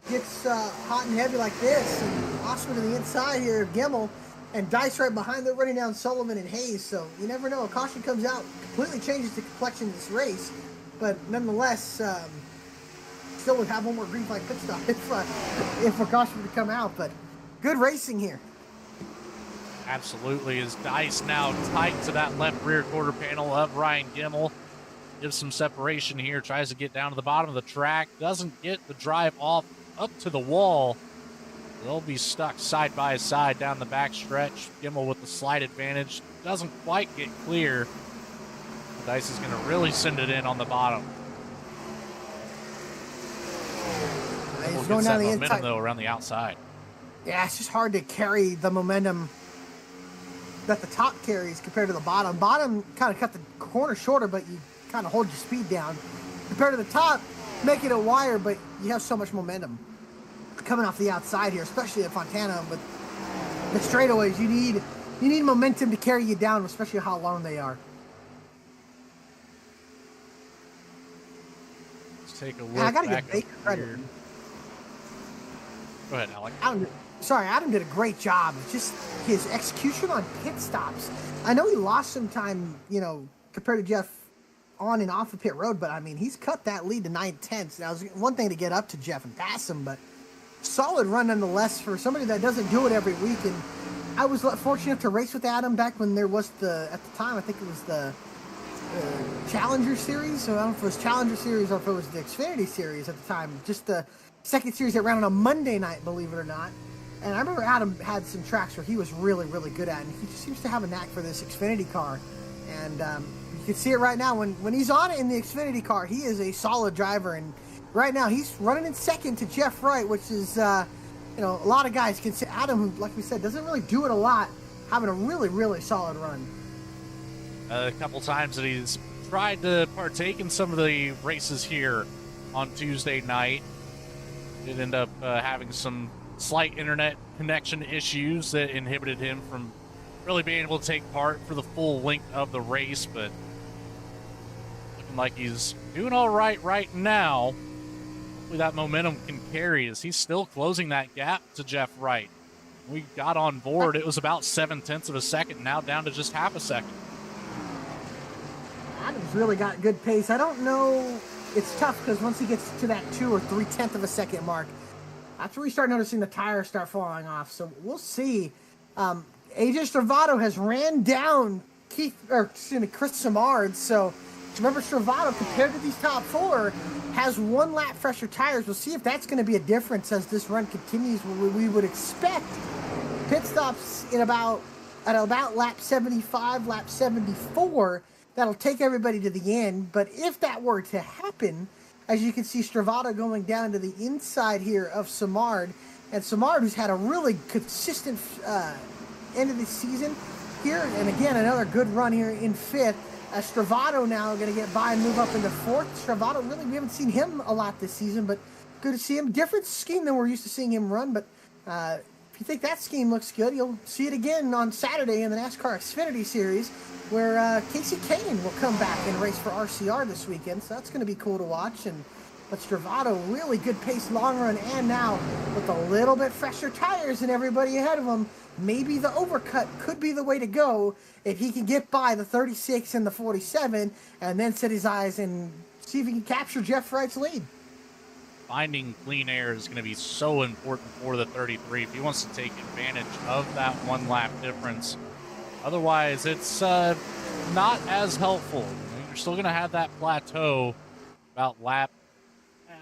gets hot and heavy like this. And Oscar to the inside here of Gimmel, and Dice right behind them running down Sullivan and Hayes. So you never know. A caution comes out, completely changes the complexion of this race. But nonetheless, still would have one more green flag pit stop if a caution would come out. But good racing here. Absolutely. As Dice now tight to that left rear quarter panel of Ryan Gimmel. Gives some separation here. Tries to get down to the bottom of the track. Doesn't get the drive off up to the wall. They'll be stuck side by side down the back stretch. Gimmel with the slight advantage. Doesn't quite get clear. Dice is going to really send it in on the bottom. He's going down the momentum, inside, though, around the outside. Yeah, it's just hard to carry the momentum that the top carries compared to the bottom. Bottom kind of cut the corner shorter, but you kind of hold your speed down. Compared to the top, make it a wire, but you have so much momentum coming off the outside here, especially at Fontana. With the straightaways, you need momentum to carry you down, especially how long they are. Let's take a look. I gotta back get Baker credit. here. Go ahead, Alec. Adam did a great job. Just his execution on pit stops. I know he lost some time, compared to Jeff on and off of pit road, but I mean, he's cut that lead to 9/10. Now, it's one thing to get up to Jeff and pass him, but solid run nonetheless for somebody that doesn't do it every week. And I was fortunate to race with Adam back when there was at the time, I think it was the Challenger Series. So I don't know if it was Challenger Series or if it was the Xfinity Series at the time. Just the second series that ran on a Monday night, believe it or not. And I remember Adam had some tracks where he was really good at, and he just seems to have a knack for this Xfinity car. And you can see it right now. When he's on it in the Xfinity car, he is a solid driver. And right now, he's running in second to Jeff Wright, which is, a lot of guys can say Adam, who, like we said, doesn't really do it a lot, having a really solid run. A couple times that he's tried to partake in some of the races here on Tuesday night. Did end up having some slight internet connection issues that inhibited him from really being able to take part for the full length of the race, but looking like he's doing all right now. Hopefully that momentum can carry as he's still closing that gap to Jeff Wright. We got on board, it was about 7/10 of a second, now down to just half a second. Adam's really got good pace. I don't know, it's tough because once he gets to that 2 or 3/10 of a second mark, that's where we start noticing the tires start falling off. So we'll see. AJ Stravato has ran down Chris Samard. So remember, Stravato, compared to these top four, has 1 lap fresher tires. We'll see if that's going to be a difference as this run continues. We would expect pit stops at about lap 75, lap 74. That'll take everybody to the end. But if that were to happen, as you can see, Stravato going down to the inside here of Samard. And Samard, who's had a really consistent end of the season here. And again, another good run here in 5th. Stravato now going to get by and move up into 4th. Stravato, really, we haven't seen him a lot this season, but good to see him. Different scheme than we're used to seeing him run. But if you think that scheme looks good, you'll see it again on Saturday in the NASCAR Xfinity Series, where Casey Kane will come back and race for RCR this weekend. So that's going to be cool to watch. But Stravato, really good pace, long run, and now with a little bit fresher tires than everybody ahead of him, maybe the overcut could be the way to go if he can get by the 36 and the 47 and then set his eyes and see if he can capture Jeff Wright's lead. Finding clean air is going to be so important for the 33 if he wants to take advantage of that 1 lap difference. Otherwise, it's not as helpful. You're still going to have that plateau about lap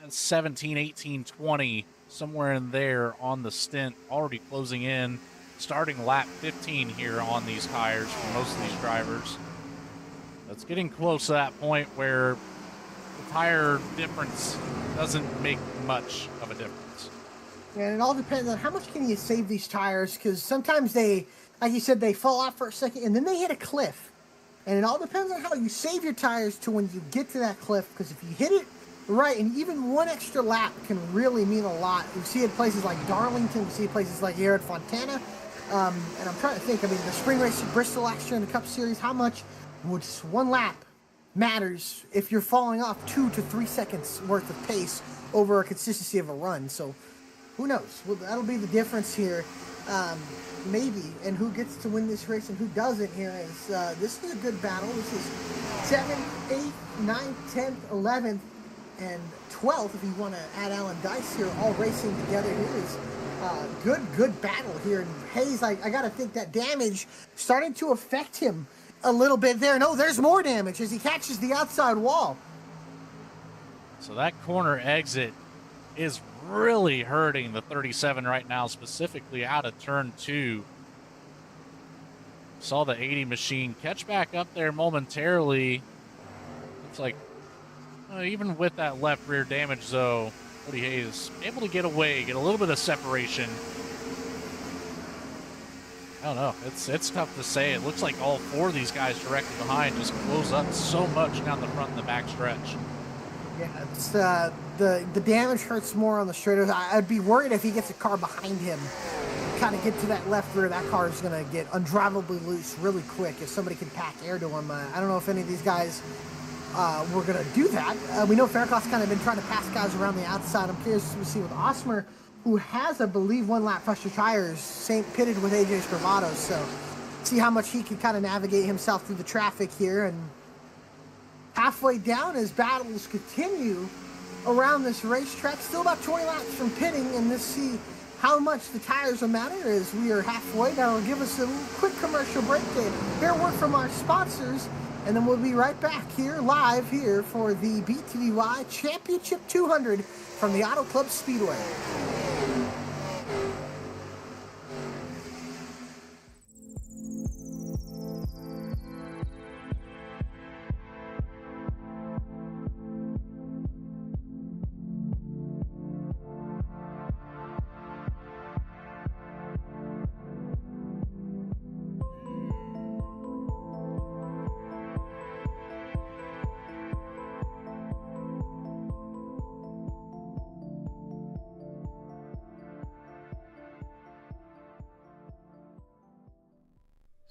17, 18, 20, somewhere in there on the stint, already closing in starting lap 15 here on these tires for most of these drivers. It's getting close to that point where the tire difference doesn't make much of a difference. And it all depends on how much can you save these tires, because sometimes they, like you said, they fall off for a second and then they hit a cliff. And it all depends on how you save your tires to when you get to that cliff, because if you hit it right, and even one extra lap can really mean a lot. We see it places like Darlington, we see places like here at Fontana. And I'm trying to think, I mean, the spring race at Bristol last year in the Cup Series, how much would just one lap matters if you're falling off 2 to 3 seconds worth of pace over a consistency of a run. So who knows? Well, that'll be the difference here, maybe, and who gets to win this race and who doesn't here. Is this is a good battle. This is 7th, 8th, 9th, 10th, 11th, and 12th, if you want to add Alan Dice here, all racing together. Here is good battle here. And Hayes, I got to think that damage starting to affect him a little bit there. No, there's more damage as he catches the outside wall. So that corner exit is really hurting the 37 right now, specifically out of turn 2. Saw the 80 machine catch back up there momentarily. Looks like even with that left rear damage, though, Cody Hayes able to get away, get a little bit of separation. I don't know. It's tough to say. It looks like all 4 of these guys directly behind just close up so much down the front and the back stretch. Yeah, it's the damage hurts more on the straighters. I'd be worried if he gets a car behind him, kind of get to that left rear. That car is going to get undrivably loose really quick if somebody can pack air to him. I don't know if any of these guys were going to do that. We know Faircloth's kind of been trying to pass guys around the outside. I'm curious to see with Osmer, who has, I believe, 1 lap fresher tires, pitted with AJ Stravato. So see how much he can kind of navigate himself through the traffic here. And halfway down as battles continue around this racetrack, still about 20 laps from pitting, and let's see how much the tires will matter as we are halfway. That'll give us a quick commercial break to hear word from our sponsors, and then we'll be right back here live here for the BTDY Championship 200 from the Auto Club Speedway.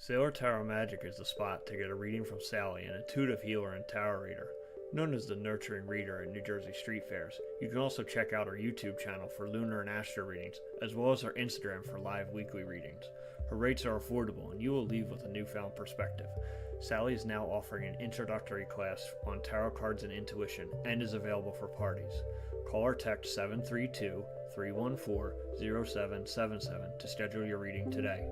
Sailor Tower Magic is the spot to get a reading from Sally, an intuitive healer and tarot reader. Known as the Nurturing Reader at New Jersey Street Fairs, you can also check out our YouTube channel for lunar and astro readings, as well as our Instagram for live weekly readings. Her rates are affordable, and you will leave with a newfound perspective. Sally is now offering an introductory class on tarot cards and intuition, and is available for parties. Call or text 732-314-0777 to schedule your reading today.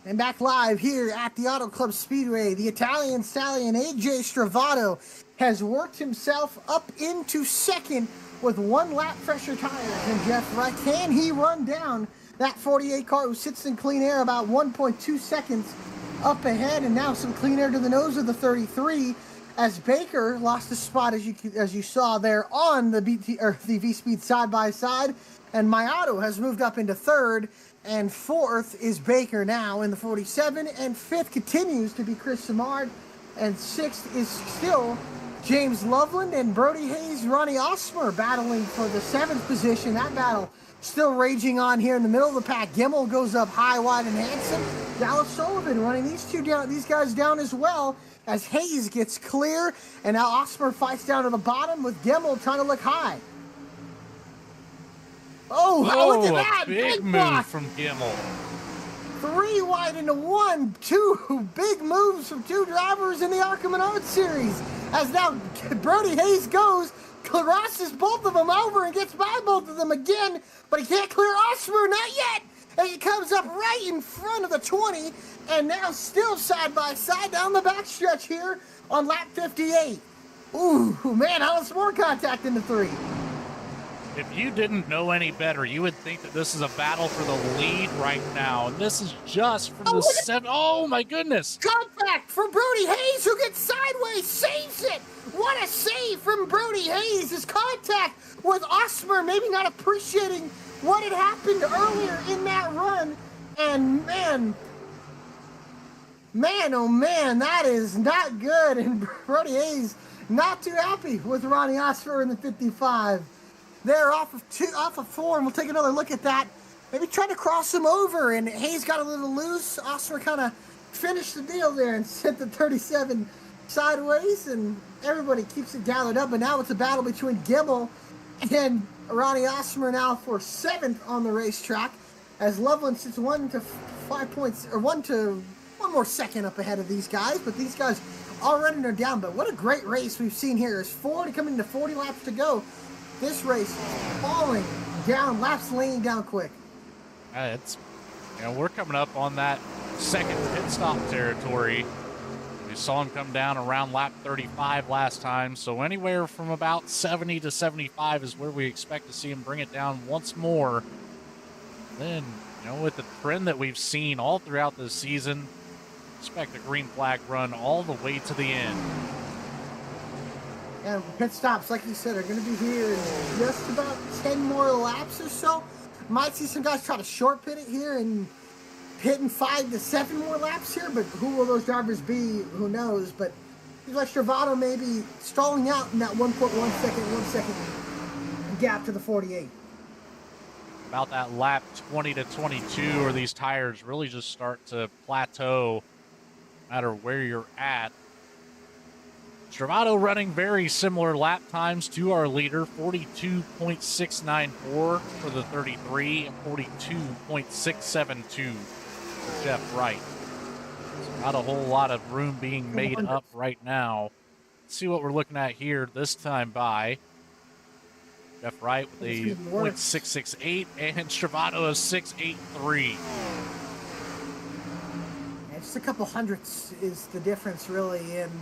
And back live here at the Auto Club Speedway, the Italian stallion AJ Stravato has worked himself up into second with 1 lap fresher tires than Jeff Wright. Can he run down that 48 car who sits in clean air about 1.2 seconds up ahead, and now some clean air to the nose of the 33 as Baker lost a spot as you saw there on the VSPEED side by side, and Mayato has moved up into 3rd, and 4th is Baker now in the 47, and 5th continues to be Chris Simard, and 6th is still James Loveland, and Brody Hayes, Ronnie Osmer battling for the 7th position. That battle still raging on here in the middle of the pack. Gimmel goes up high, wide, and handsome. Dallas Sullivan running these guys down as well as Hayes gets clear, and now Osmer fights down to the bottom with Gimmel trying to look high. Oh, look at that! Big move block from Gimmel. 3 wide into 1. 2 big moves from 2 drivers in the ARCA Menard series. As now Brody Hayes goes, crosses both of them over and gets by both of them again, but he can't clear Osmer, not yet. And he comes up right in front of the 20, and now still side by side down the backstretch here on lap 58. Ooh, man, how much more contact in the 3? If you didn't know any better, you would think that this is a battle for the lead right now. And this is just from the 7. Oh, my goodness. Contact for Brody Hayes, who gets sideways, saves it. What a save from Brody Hayes. His contact with Osmer, maybe not appreciating what had happened earlier in that run. And man, oh man, that is not good. And Brody Hayes not too happy with Ronnie Osmer in the 55. They're off of 4, and we'll take another look at that. Maybe try to cross him over, and Hayes got a little loose. Osmer kind of finished the deal there and sent the 37 sideways, and everybody keeps it gathered up. But now it's a battle between Gimmel and Ronnie Osmer now for 7th on the racetrack, as Loveland sits 1 to 5 points, or 1 more second up ahead of these guys. But these guys already are down. But what a great race we've seen here. There's 4 to come into 40 laps to go. This race falling down, laps laying down quick. We're coming up on that second pit stop territory. We saw him come down around lap 35 last time, so anywhere from about 70 to 75 is where we expect to see him bring it down once more. Then, with the trend that we've seen all throughout this season, expect a green flag run all the way to the end. And pit stops, like you said, are going to be here in just about 10 more laps or so. Might see some guys try to short pit it here and hitting 5 to 7 more laps here, but who will those drivers be? Who knows? But like Travato maybe stalling out in that 1 second gap to the 48. About that lap 20 to 22, where these tires really just start to plateau no matter where you're at. Travato running very similar lap times to our leader, 42.694 for the 33 and 42.672 for Jeff Wright. So not a whole lot of room being made up right now. Let's see what we're looking at here this time by Jeff Wright with a .668 and Travato a 683. Just a couple hundredths is the difference really. And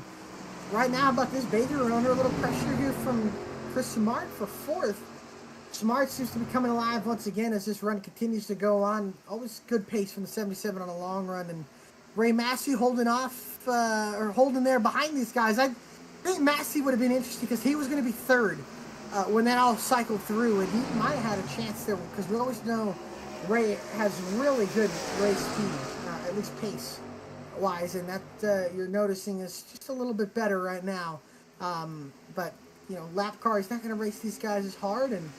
right now, about this Baker, we're under a little pressure here from Chris Simard for 4th. Simard seems to be coming alive once again as this run continues to go on. Always good pace from the 77 on a long run. And Ray Massey holding off, or holding there behind these guys. I think Massey would have been interesting because he was going to be 3rd when that all cycled through. And he might have had a chance there because we always know Ray has really good race speed, at least pace wise, and that you're noticing is just a little bit better right now. But lap car, he's not going to race these guys as hard, and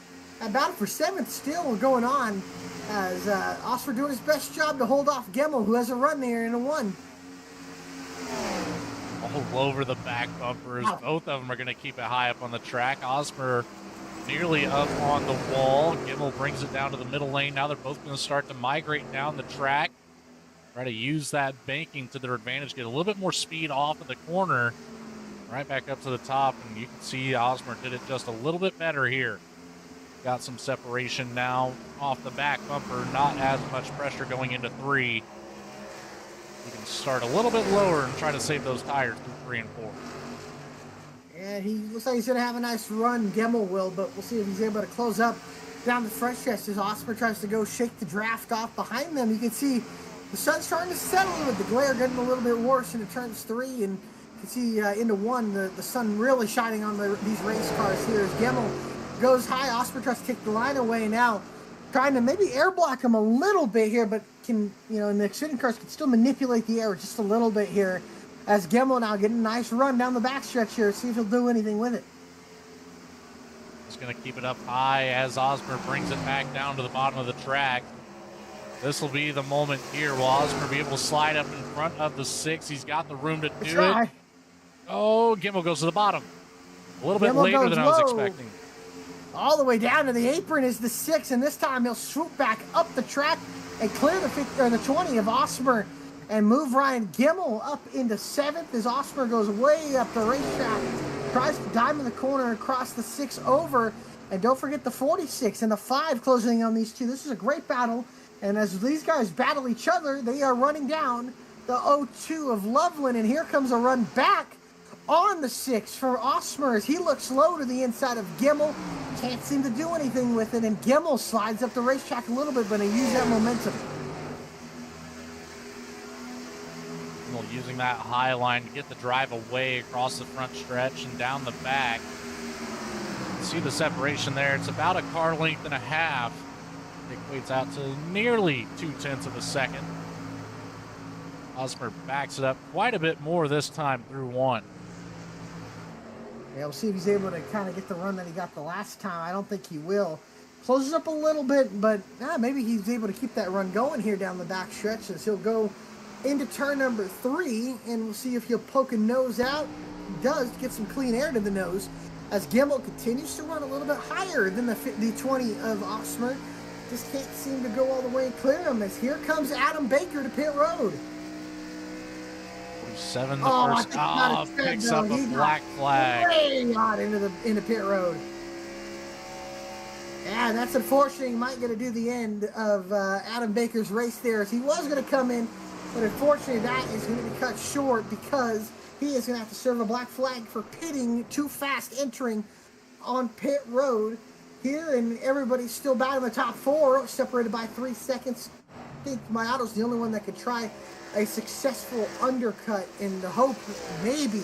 a battle for 7th still going on as Osmer doing his best job to hold off Gimmel, who has a run there in a 1. All over the back bumpers. Wow. Both of them are going to keep it high up on the track. Osmer nearly up on the wall. Gimmel brings it down to the middle lane. Now they're both going to start to migrate down the track. Try to use that banking to their advantage, get a little bit more speed off of the corner, right back up to the top, and you can see Osmer did it just a little bit better here. Got some separation now off the back bumper, not as much pressure going into 3. You can start a little bit lower and try to save those tires through 3 and 4. And he looks like he's going to have a nice run, Gemmel will, but we'll see if he's able to close up down the front stretch as Osmer tries to go shake the draft off behind them. You can see the sun's starting to settle with the glare getting a little bit worse into turns 3, and you can see into 1, the sun really shining on these race cars here as Gemmel goes high. Osmer tries to take the line away now, trying to maybe air block him a little bit here, but can, in the Xfinity cars can still manipulate the air just a little bit here as Gemmel now getting a nice run down the backstretch here. See if he'll do anything with it. He's going to keep it up high as Osmer brings it back down to the bottom of the track. This will be the moment here. Will Osmer be able to slide up in front of the 6? He's got the room to do it. Oh, Gemmel goes to the bottom. A little bit later than I was expecting. All the way down to the apron is the 6, and this time he'll swoop back up the track and clear the 20 of Osmer and move Ryan Gemmel up into 7th as Osmer goes way up the racetrack, tries to diamond the corner across the 6 over, and don't forget the 46 and the 5 closing on these two. This is a great battle, and as these guys battle each other, they are running down the 02 of Loveland, and here comes a run back on the 6 for Osmer as he looks low to the inside of Gemmel. Can't seem to do anything with it, and Gemmel slides up the racetrack a little bit, but he used that momentum. Using that high line to get the drive away across the front stretch and down the back. See the separation there. It's about a car length and a half. It equates out to nearly 0.2 of a second. Osmer backs it up quite a bit more this time through 1. Yeah, we'll see if he's able to kind of get the run that he got the last time. I don't think he will. Closes up a little bit, but maybe he's able to keep that run going here down the back stretch as he'll go into turn number 3, and we'll see if he'll poke a nose out. He does get some clean air to the nose as Gemmel continues to run a little bit higher than the 20 of Osmer. Just can't seem to go all the way and clear him as here comes Adam Baker to pit road. 47 the first. Picks up a black flag. Way hot into pit road. Yeah, that's unfortunate. He might get to do the end of Adam Baker's race there as he was going to come in. But unfortunately, that is going to be cut short because he is going to have to serve a black flag for pitting too fast entering on pit road here. And everybody's still battling the top 4, separated by 3 seconds. I think Mayato's the only one that could try a successful undercut in the hope maybe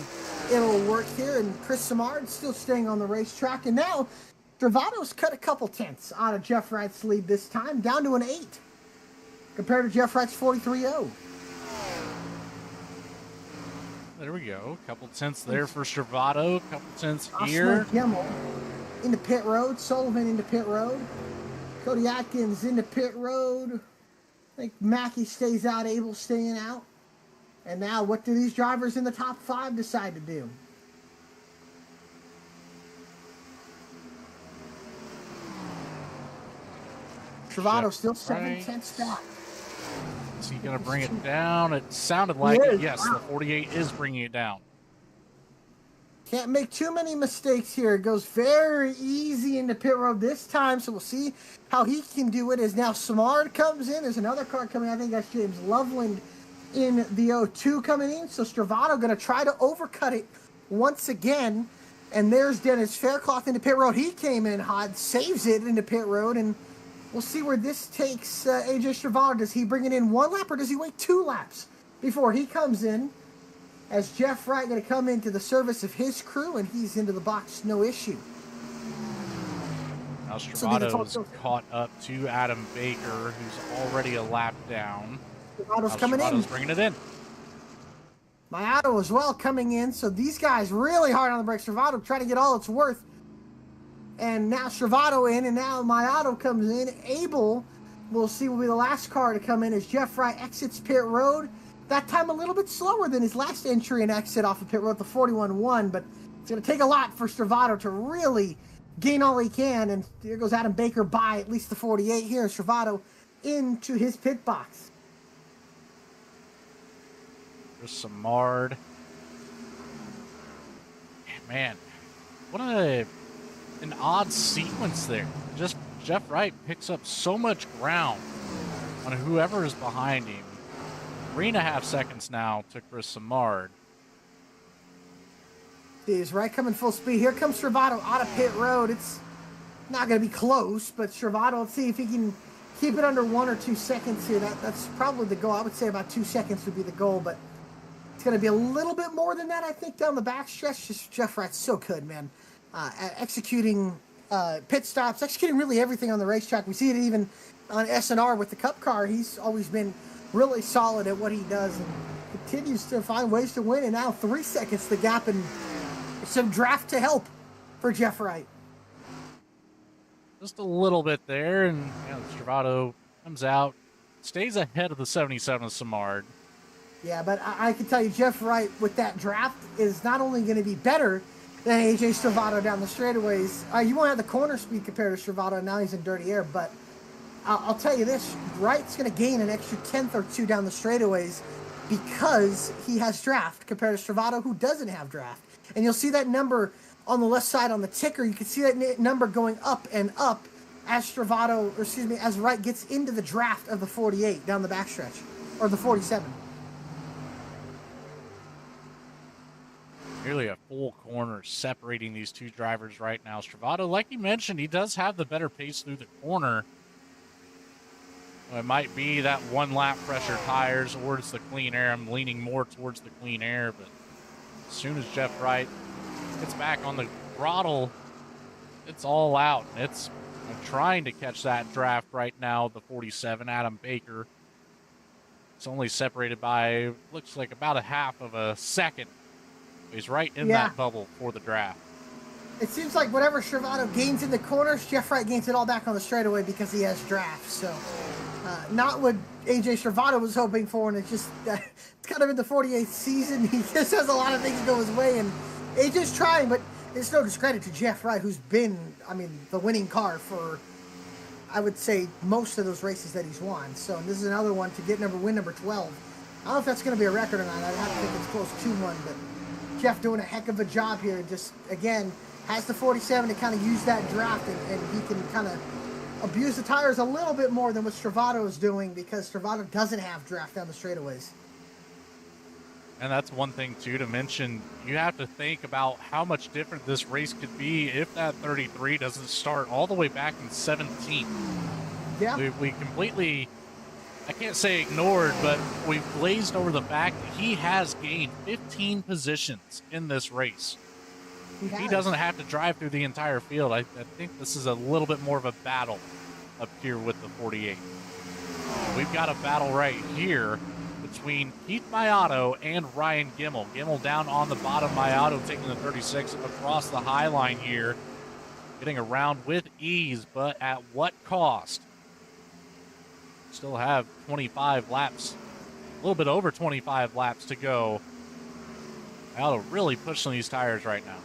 it'll work here. And Chris Simard still staying on the racetrack. And now, Travato's cut a couple tenths out of Jeff Wright's lead this time, down to an 8 compared to Jeff Wright's 43.0. There we go. A couple tenths there for Stravato. A couple tenths here. Gemmel into pit road. Sullivan into pit road. Cody Atkins into pit road. I think Mackey stays out. Abel staying out. And now what do these drivers in the top 5 decide to do? Stravato still 7 tenths back. Is he going to bring it down? It sounded like it. Yes, the 48 is bringing it down. Can't make too many mistakes here. It goes very easy into pit road this time, so we'll see how he can do it as now Simard comes in. There's another car coming. I think that's James Loveland in the 02 coming in. So Stravato going to try to overcut it once again. And there's Dennis Faircloth into pit road. He came in hot, saves it into pit road, and we'll see where this takes AJ Stravato. Does he bring it in 1 lap or does he wait 2 laps before he comes in? As Jeff Wright going to come into the service of his crew, and he's into the box, no issue. Now Stravato's caught up to Adam Baker, who's already a lap down. Stravato's coming in. Stravato's bringing it in. Mayato as well coming in, so these guys really hard on the brakes. Stravato trying to get all it's worth. And now Stravato in, and now Mayato comes in. Abel, we'll see, will be the last car to come in as Jeff Wright exits pit road. That time a little bit slower than his last entry and exit off of pit road, the 41-1, but it's going to take a lot for Stravato to really gain all he can. And here goes Adam Baker by at least the 48 here. Stravato into his pit box. There's Simard. Man, what an odd sequence there. Just Jeff Wright picks up so much ground on whoever is behind him. 3.5 seconds now to Chris Simard. Is right coming full speed. Here comes Travato out of pit road. It's not going to be close, but Travato, let's see if he can keep it under 1 or 2 seconds here. That's probably the goal. I would say about 2 seconds would be the goal, but it's going to be a little bit more than that, I think, down the backstretch. Just Jeff Wright's so good, man. At executing pit stops, executing really everything on the racetrack. We see it even on SNR with the Cup car. He's always been really solid at what he does and continues to find ways to win. And now 3 seconds the gap, and some draft to help for Jeff Wright. Just a little bit there, and Travato comes out, stays ahead of the 77 of Samard. Yeah, but I can tell you, Jeff Wright with that draft is not only going to be better than AJ Travato down the straightaways. You won't have the corner speed compared to Travato. Now he's in dirty air, but I'll tell you this: Wright's going to gain an extra 10th or 2 down the straightaways because he has draft compared to Travato, who doesn't have draft. And you'll see that number on the left side on the ticker. You can see that number going up and up as as Wright gets into the draft of the 48 down the backstretch, or the 47. Nearly a full corner separating these two drivers right now. Travato, like you mentioned, he does have the better pace through the corner. It might be that 1 lap pressure tires, or it's the clean air. I'm leaning more towards the clean air, but as soon as Jeff Wright gets back on the throttle, it's all out. It's trying to catch that draft right now, the 47, Adam Baker. It's only separated by, looks like about a half of a second. He's right in that bubble for the draft. It seems like whatever Travato gains in the corners, Jeff Wright gains it all back on the straightaway because he has draft. So, not what AJ Travato was hoping for, and it's just it's kind of in the 48th season. He just has a lot of things go his way, and AJ's trying, but it's no discredit to Jeff Wright, who's been, the winning car for, I would say, most of those races that he's won. So this is another one to get win number 12. I don't know if that's going to be a record or not. I'd have to think it's close to one, but Jeff doing a heck of a job here. Just, again, has the 47 to kind of use that draft, and he can kind of abuse the tires a little bit more than what Travato is doing because Travato doesn't have draft down the straightaways. And that's one thing, too, to mention. You have to think about how much different this race could be if that 33 doesn't start all the way back in 17. Yeah. We completely, I can't say ignored, but we've glazed over the fact that he has gained 15 positions in this race. He doesn't have to drive through the entire field. I think this is a little bit more of a battle up here with the 48. We've got a battle right here between Keith Mayato and Ryan Gimmel. Gimmel down on the bottom, Mayato taking the 36 across the high line here, getting around with ease, but at what cost? Still have 25 laps, a little bit over 25 laps to go. Mayato really pushing these tires right now.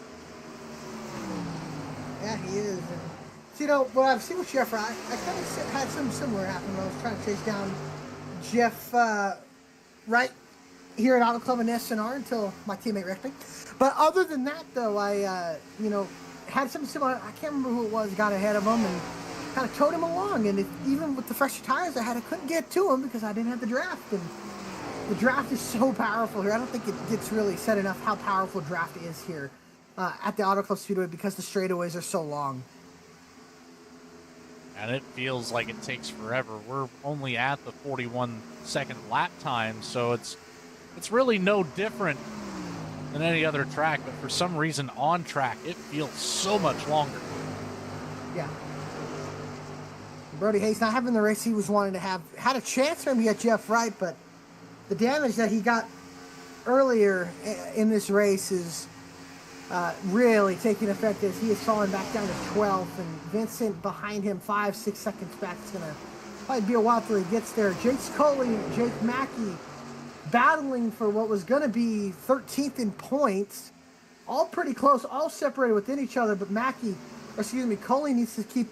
Yeah, he is. And, so, you know, what I've seen with Jeff Wright, I kind of had something similar happen when I was trying to chase down Jeff Wright here at Auto Club and SNR until my teammate wrecked me. But other than that, though, I, had something similar. I can't remember who it was, got ahead of him and kind of towed him along. And even with the fresher tires I had, I couldn't get to him because I didn't have the draft. And the draft is so powerful here. I don't think it gets really said enough how powerful draft is here at the Auto Club Speedway because the straightaways are so long. And it feels like it takes forever. We're only at the 41-second lap time, so it's really no different than any other track, but for some reason on track, it feels so much longer. Yeah. Brody Hayes not having the race he was wanting to have. Had a chance for him to get Jeff Wright, but the damage that he got earlier in this race is really taking effect as he is falling back down to 12th, and Vincent behind him 5-6 seconds back. It's going to probably be a while till he gets there. Jake Scully, Jake Mackey battling for what was going to be 13th in points. All pretty close, all separated within each other, but Coley needs to keep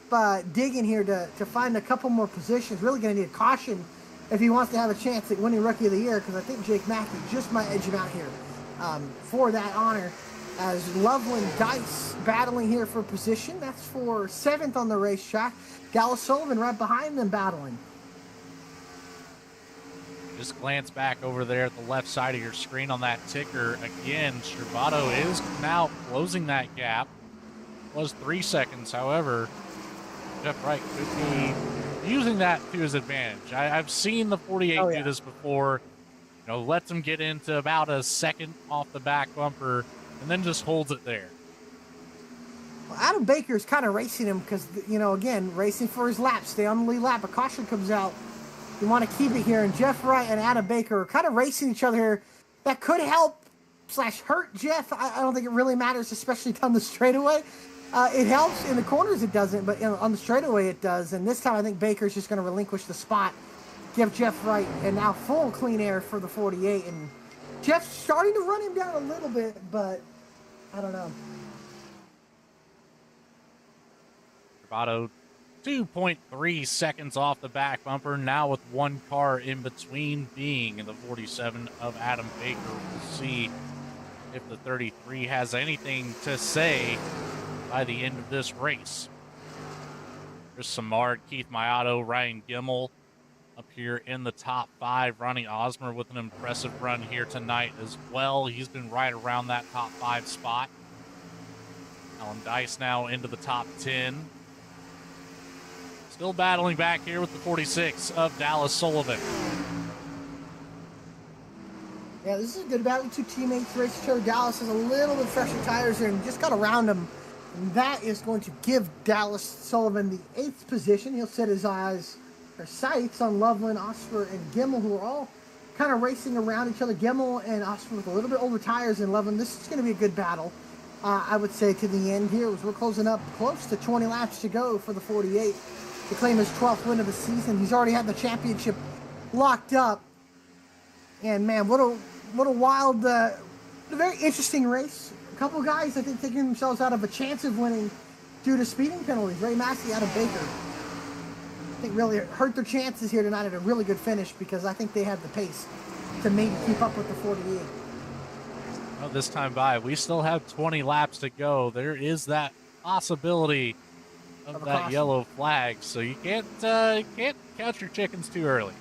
digging here to find a couple more positions. Really going to need a caution if he wants to have a chance at winning Rookie of the Year, because I think Jake Mackey just might edge him out here for that honor. As Loveland Dice battling here for position. That's for 7th on the racetrack. Dallas Sullivan right behind them battling. Just glance back over there at the left side of your screen on that ticker. Again, Stravato is now closing that gap. It was 3 seconds, however, Jeff Wright could be using that to his advantage. I've seen the 48 do this before. You know, lets him get into about a second off the back bumper and then just holds it there. Well, Adam Baker is kind of racing him because, you know, again, racing for his lap. Stay on the lead lap. A caution comes out. You want to keep it here. And Jeff Wright and Adam Baker are kind of racing each other here. That could help / hurt Jeff. I don't think it really matters, especially down the straightaway. It helps. In the corners, it doesn't. But on the straightaway, it does. And this time, I think Baker's just going to relinquish the spot. Give Jeff Wright and now full clean air for the 48. And Jeff's starting to run him down a little bit, but I don't know. Stravato 2.3 seconds off the back bumper, now with one car in between, being in the 47 of Adam Baker. We'll see if the 33 has anything to say by the end of this race. Chris Samard, Keith Mayato, Ryan Gimmel up here in the top 5. Ronnie Osmer with an impressive run here tonight as well. He's been right around that top 5 spot. Alan Dice now into the top 10. Still battling back here with the 46 of Dallas Sullivan. Yeah, this is a good battle. Two teammates race each other. Dallas has a little bit fresher tires here and just got around him. And that is going to give Dallas Sullivan the 8th position. He'll set his sights on Loveland, Osper, and Gimmel, who are all kind of racing around each other. Gimmel and Osper with a little bit older tires than Loveland. This is going to be a good battle, I would say, to the end here, as we're closing up close to 20 laps to go for the 48 to claim his 12th win of the season. He's already had the championship locked up. And, man, what a wild, a very interesting race. A couple guys, I think, taking themselves out of a chance of winning due to speeding penalties. Ray Massey out of Baker. I think really hurt their chances here tonight at a really good finish because I think they have the pace to maybe keep up with the 48. Well, this time by, we still have 20 laps to go. There is that possibility of that caution. Yellow flag, so you can't count your chickens too early.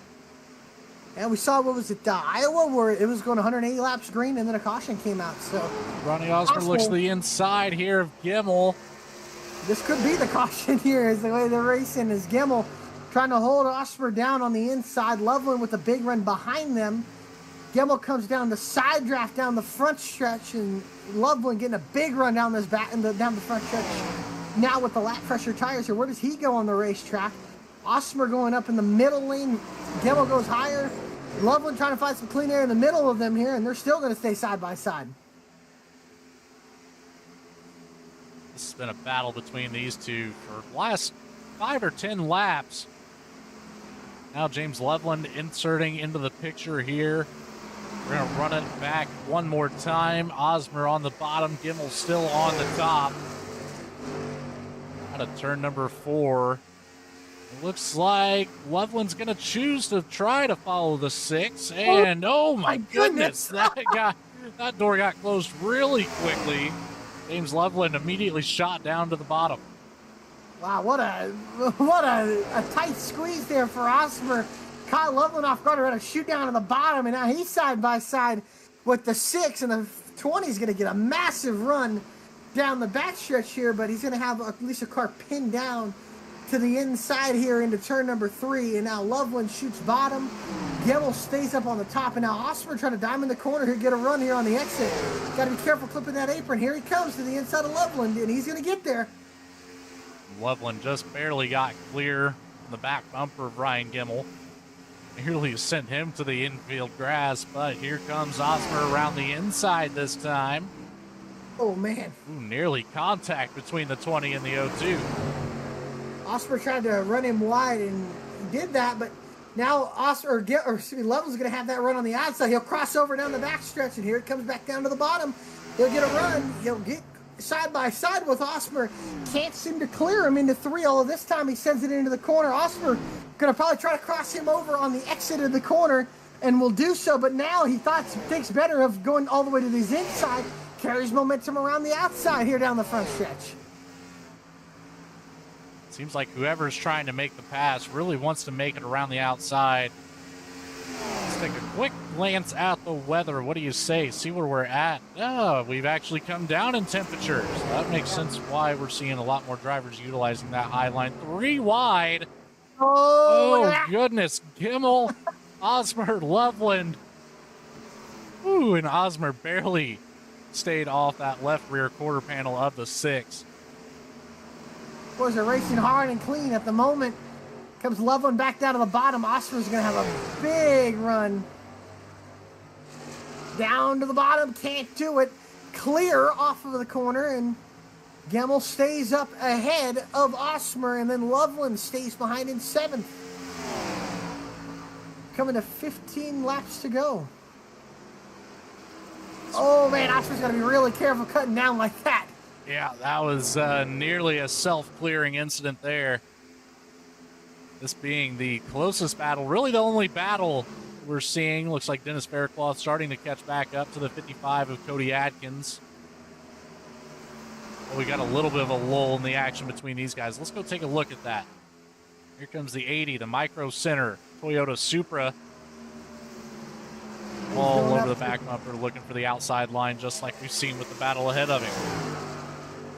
And we saw, what was it, Iowa, where it was going 180 laps green, and then a caution came out. So Ronnie Osmer looks to the inside here of Gimmel. This could be the caution here, is the way they're racing, is Gimmel trying to hold Osmer down on the inside. Loveland with a big run behind them. Gimmel comes down the side draft down the front stretch, and Loveland getting a big run down this down the front stretch. Now with the lap pressure tires here, where does he go on the racetrack? Osmer going up in the middle lane. Gimmel goes higher. Loveland trying to find some clean air in the middle of them here, and they're still going to stay side by side. This has been a battle between these two for the last 5 or 10 laps. Now James Loveland inserting into the picture here. We're going to run it back one more time. Osmer on the bottom, Gimmel still on the top. Out of turn number 4. It looks like Loveland's going to choose to try to follow the 6. And oh my goodness, that door got closed really quickly. James Loveland immediately shot down to the bottom. Wow, what a tight squeeze there for Osmer. Kyle Loveland off guard, had to shoot down to the bottom, and now he's side by side with the 6, and the 20 is going to get a massive run down the backstretch here, but he's going to have at least a car pinned down to the inside here into turn number 3, and now Loveland shoots bottom. Gimmel stays up on the top, and now Osmer trying to diamond the corner here, get a run here on the exit. Got to be careful clipping that apron. Here he comes to the inside of Loveland, and he's going to get there. Loveland just barely got clear on the back bumper of Ryan Gimmel. Nearly sent him to the infield grass, but here comes Osmer around the inside this time. Oh, man. Ooh, nearly contact between the 20 and the 02. Osmer tried to run him wide, and he did that, but now Loveland's going to have that run on the outside. He'll cross over down the backstretch, and here it comes back down to the bottom. He'll get a run. He'll get side by side with Osmer. Can't seem to clear him into 3, although this time he sends it into the corner. Osmer going to probably try to cross him over on the exit of the corner, and will do so, but now he thinks better of going all the way to the inside, carries momentum around the outside here down the front stretch. Seems like whoever's trying to make the pass really wants to make it around the outside. take a quick glance at the weather. What do you say? See where we're at? Oh, we've actually come down in temperatures. That makes sense why we're seeing a lot more drivers utilizing that high line. 3 wide. Oh, Goodness. Gimmel, Osmer, Loveland. Ooh, and Osmer barely stayed off that left rear quarter panel of the 6. boys are racing hard and clean at the moment. Comes Loveland back down to the bottom. Osmer's going to have a big run. Down to the bottom, can't do it. Clear off of the corner, and Gemmel stays up ahead of Osmer, and then Loveland stays behind in 7th. Coming to 15 laps to go. Oh man, Osmer's got to be really careful cutting down like that. Yeah, that was nearly a self-clearing incident there. This being the closest battle, really the only battle we're seeing. Looks like Dennis Faircloth starting to catch back up to the 55 of Cody Atkins. Well, we got a little bit of a lull in the action between these guys. Let's go take a look at that. Here comes the 80, the Micro Center, Toyota Supra. All over the back bumper, looking for the outside line, just like we've seen with the battle ahead of him.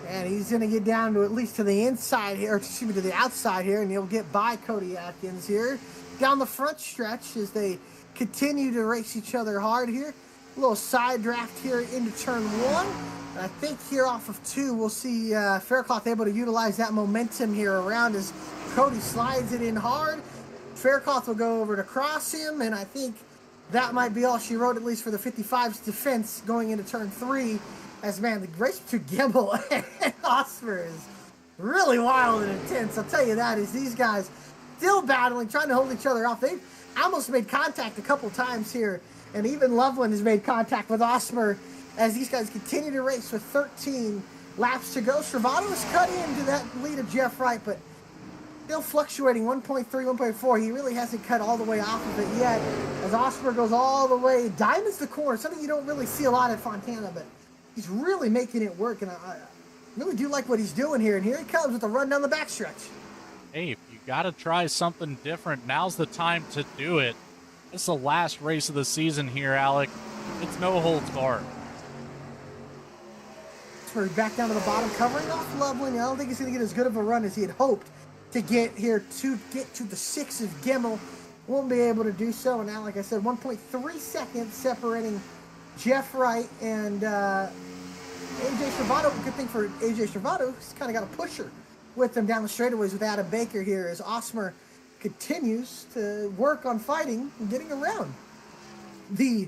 And he's going to get down to at least to the inside here, or excuse me, to the outside here, and he'll get by Cody Atkins here. Down the front stretch as they continue to race each other hard here. A little side draft here into turn 1. And I think here off of 2, we'll see Faircloth able to utilize that momentum here around as Cody slides it in hard. Faircloth will go over to cross him, and I think that might be all she wrote, at least for the 55's defense going into turn 3. As, man, the race between Gimbel and Osmer is really wild and intense. I'll tell you that, is these guys still battling, trying to hold each other off. They've almost made contact a couple times here, and even Loveland has made contact with Osmer as these guys continue to race with 13 laps to go. Travato has cut into that lead of Jeff Wright, but still fluctuating 1.3, 1.4. He really hasn't cut all the way off of it yet as Osmer goes all the way. Diamonds the corner, something you don't really see a lot at Fontana, but he's really making it work, and I really do like what he's doing here. And here he comes with a run down the backstretch. Hey, if you got to try something different, now's the time to do it. It's the last race of the season here, Alec. It's no holds barred. Back down to the bottom, covering off Loveland. I don't think he's going to get as good of a run as he had hoped to get here to get to the 6 of Gimmel. Won't be able to do so. And now, like I said, 1.3 seconds separating Jeff Wright and AJ Travato. Good thing for AJ Travato, he's kind of got a pusher with them down the straightaways with Adam Baker here as Osmer continues to work on fighting and getting around the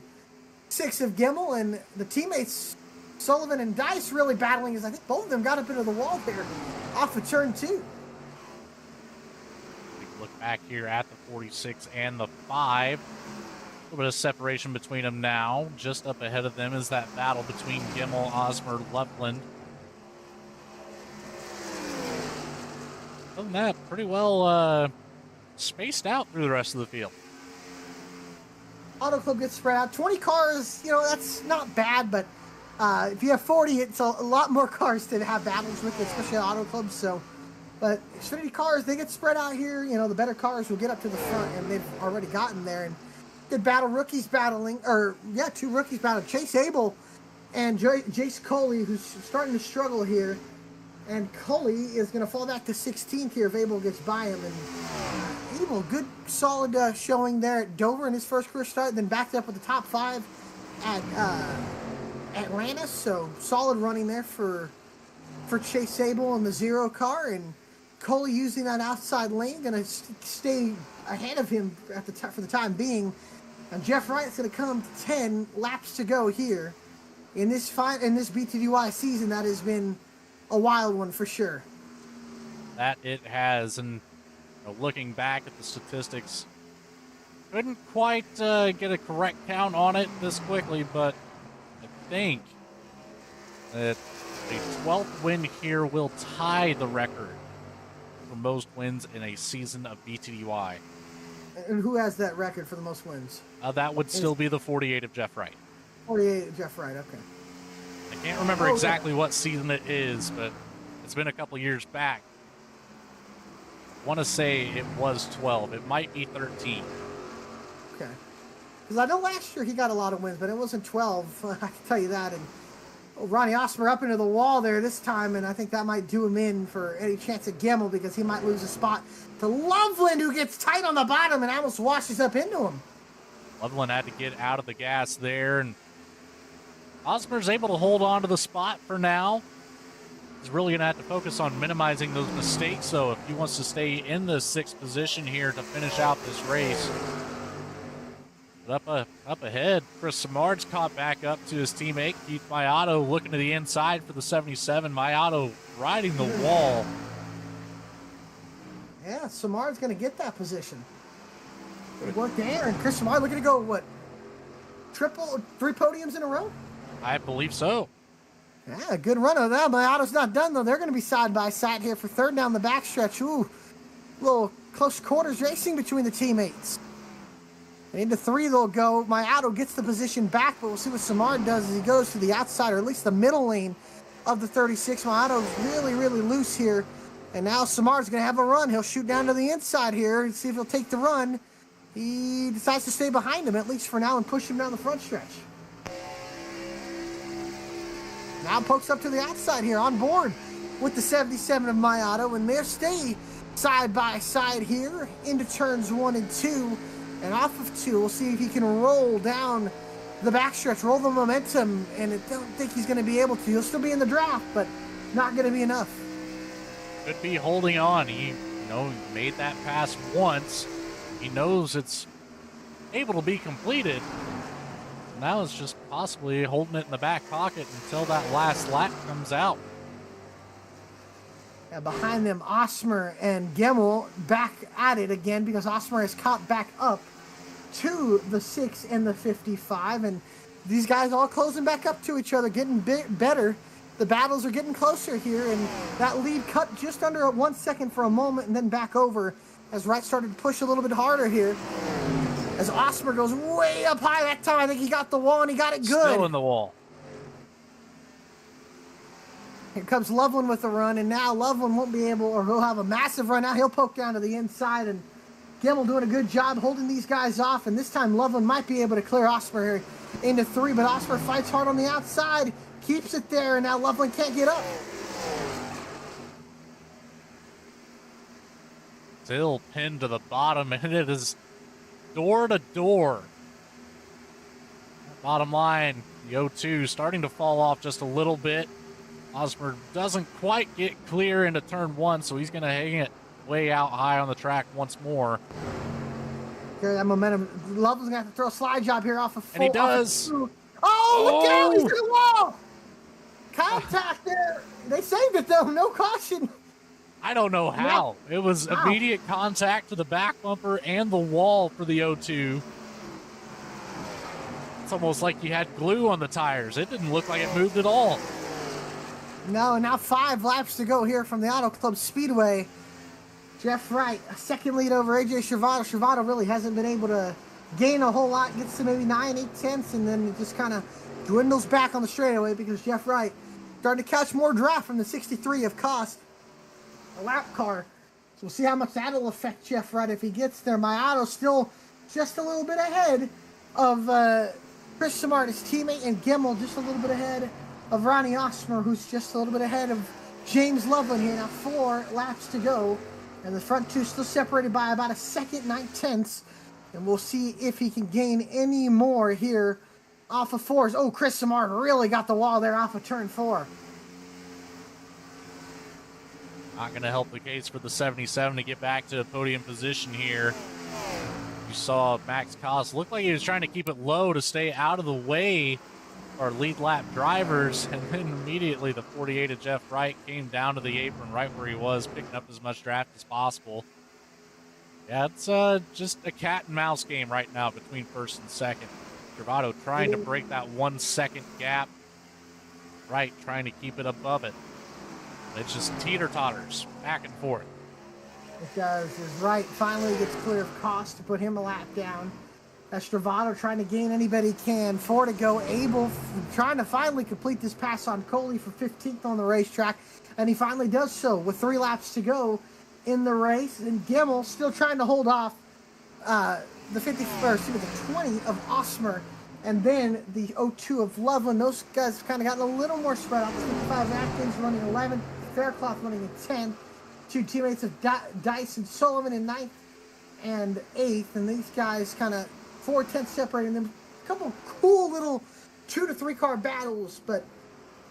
6 of Gimmel, and the teammates Sullivan and Dice really battling as I think both of them got up into the wall there off of turn 2. Look back here at the 46 and the 5. A little bit of separation between them now. Just up ahead of them is that battle between Gimmel, Osmer, Loveland. Other than that, pretty well spaced out through the rest of the field. Auto Club gets spread out. 20 cars, that's not bad, but if you have 40, it's a lot more cars to have battles with, especially at Auto Club. So, but Xfinity cars, they get spread out here. The better cars will get up to the front, and they've already gotten there. And good battle, rookies battling, 2 rookies battling. Chase Abel and Jace Coley, who's starting to struggle here. And Coley is going to fall back to 16th here if Abel gets by him. And Abel, good solid showing there at Dover in his first career start, then backed up with the top 5 at Atlanta. So solid running there for Chase Abel in the 0 car, and Coley using that outside lane, going to stay ahead of him for the time being. And Jeff Wright's going to come 10 laps to go here in this BTDY season. That has been a wild one for sure. That it has, and looking back at the statistics, couldn't quite get a correct count on it this quickly, but I think that a 12th win here will tie the record for most wins in a season of BTDY. And who has that record for the most wins? That would still be the 48 of Jeff Wright. 48 of Jeff Wright, okay. I can't remember exactly what season it is, but it's been a couple years back. I want to say it was 12. It might be 13. Okay. Because I know last year he got a lot of wins, but it wasn't 12. I can tell you that. And Ronnie Osmer up into the wall there this time, and I think that might do him in for any chance at Gemmel because he might lose a spot to Loveland, who gets tight on the bottom and almost washes up into him. Loveland had to get out of the gas there, and Osmer's able to hold on to the spot for now. He's really going to have to focus on minimizing those mistakes, so if he wants to stay in the 6th position here to finish out this race. But up ahead, Chris Simard's caught back up to his teammate, Keith Mayato, looking to the inside for the 77. Mayato riding the wall. Yeah, Simard's going to get that position. Good work there, and Chris Simard looking to go, what, 3 podiums in a row? I believe so. Yeah, good run of that. Mayato's not done, though. They're going to be side by side here for 3rd down the backstretch. Ooh, little close quarters racing between the teammates. Into 3 they'll go. Mayato gets the position back, but we'll see what Simard does as he goes to the outside, or at least the middle lane of the 36. Mayato's really, really loose here. And now Simard's going to have a run. He'll shoot down to the inside here and see if he'll take the run. He decides to stay behind him, at least for now, and push him down the front stretch. Now pokes up to the outside here, on board with the 77 of Mayato, and they'll stay side by side here into turns 1 and 2. And off of 2, we'll see if he can roll down the backstretch, roll the momentum, and I don't think he's going to be able to. He'll still be in the draft, but not going to be enough. Could be holding on. He, made that pass once. He knows it's able to be completed. Now it's just possibly holding it in the back pocket until that last lap comes out. Behind them, Osmer and Gemmel back at it again because Osmer has caught back up to the 6 and the 55. And these guys all closing back up to each other, getting better. The battles are getting closer here, and that lead cut just under 1 second for a moment and then back over as Wright started to push a little bit harder here. As Osmer goes way up high that time, I think he got the wall and he got it good. Still in the wall. Here comes Loveland with the run, and now Loveland won't be able, or he'll have a massive run. Now he'll poke down to the inside, and Gemmel doing a good job holding these guys off, and this time Loveland might be able to clear Osmer here into 3, but Osmer fights hard on the outside, keeps it there, and now Loveland can't get up. Still pinned to the bottom, and it is door to door. Bottom line, the 0-2 starting to fall off just a little bit. Osmer doesn't quite get clear into turn 1, so he's going to hang it way out high on the track once more. Carry that momentum. Loveland's going to have to throw a slide job here off of 4. And he does. Oh, look out! He's to the wall! Contact there. They saved it, though. No caution. I don't know how. It was immediate contact to the back bumper and the wall for the 0-2. It's almost like you had glue on the tires. It didn't look like it moved at all. No, now 5 laps to go here from the Auto Club Speedway. Jeff Wright, a second lead over AJ Shervado. Shervado really hasn't been able to gain a whole lot. Gets to maybe 9/8, and then it just kind of dwindles back on the straightaway because Jeff Wright starting to catch more draft from the 63 of Cost, a lap car. So we'll see how much that'll affect Jeff Wright if he gets there. Mayato still just a little bit ahead of Chris Simard, his teammate, and Gemmel just a little bit ahead of Ronnie Osmer, who's just a little bit ahead of James Loveland here. Now 4 laps to go, and the front 2 still separated by about 1 second, 9/10. And we'll see if he can gain any more here off of 4s. Oh, Chris Simard really got the wall there off of turn 4. Not going to help the case for the 77 to get back to podium position here. You saw Max Koss look like he was trying to keep it low to stay out of the way our lead lap drivers, and then immediately the 48 of Jeff Wright came down to the apron right where he was, picking up as much draft as possible. Yeah, it's just a cat and mouse game right now between first and second. Shervado trying to break that 1 second gap. Wright trying to keep it above it. It's just teeter-totters, back and forth. It does, as Wright finally gets clear of Cost to put him a lap down. As Shervado trying to gain anybody he can. 4 to go. Abel trying to finally complete this pass on Coley for 15th on the racetrack. And he finally does so with 3 laps to go in the race. And Gemmel still trying to hold off the 20 of Osmer, and then the 02 of Loveland. Those guys have kind of gotten a little more spread out. The 55 Atkins running 11th, Faircloth running in 10th. Two teammates of Dice and Sullivan in 9th and 8th, and these guys kind of 4/10 separating them. A couple cool little 2 to 3 car battles, but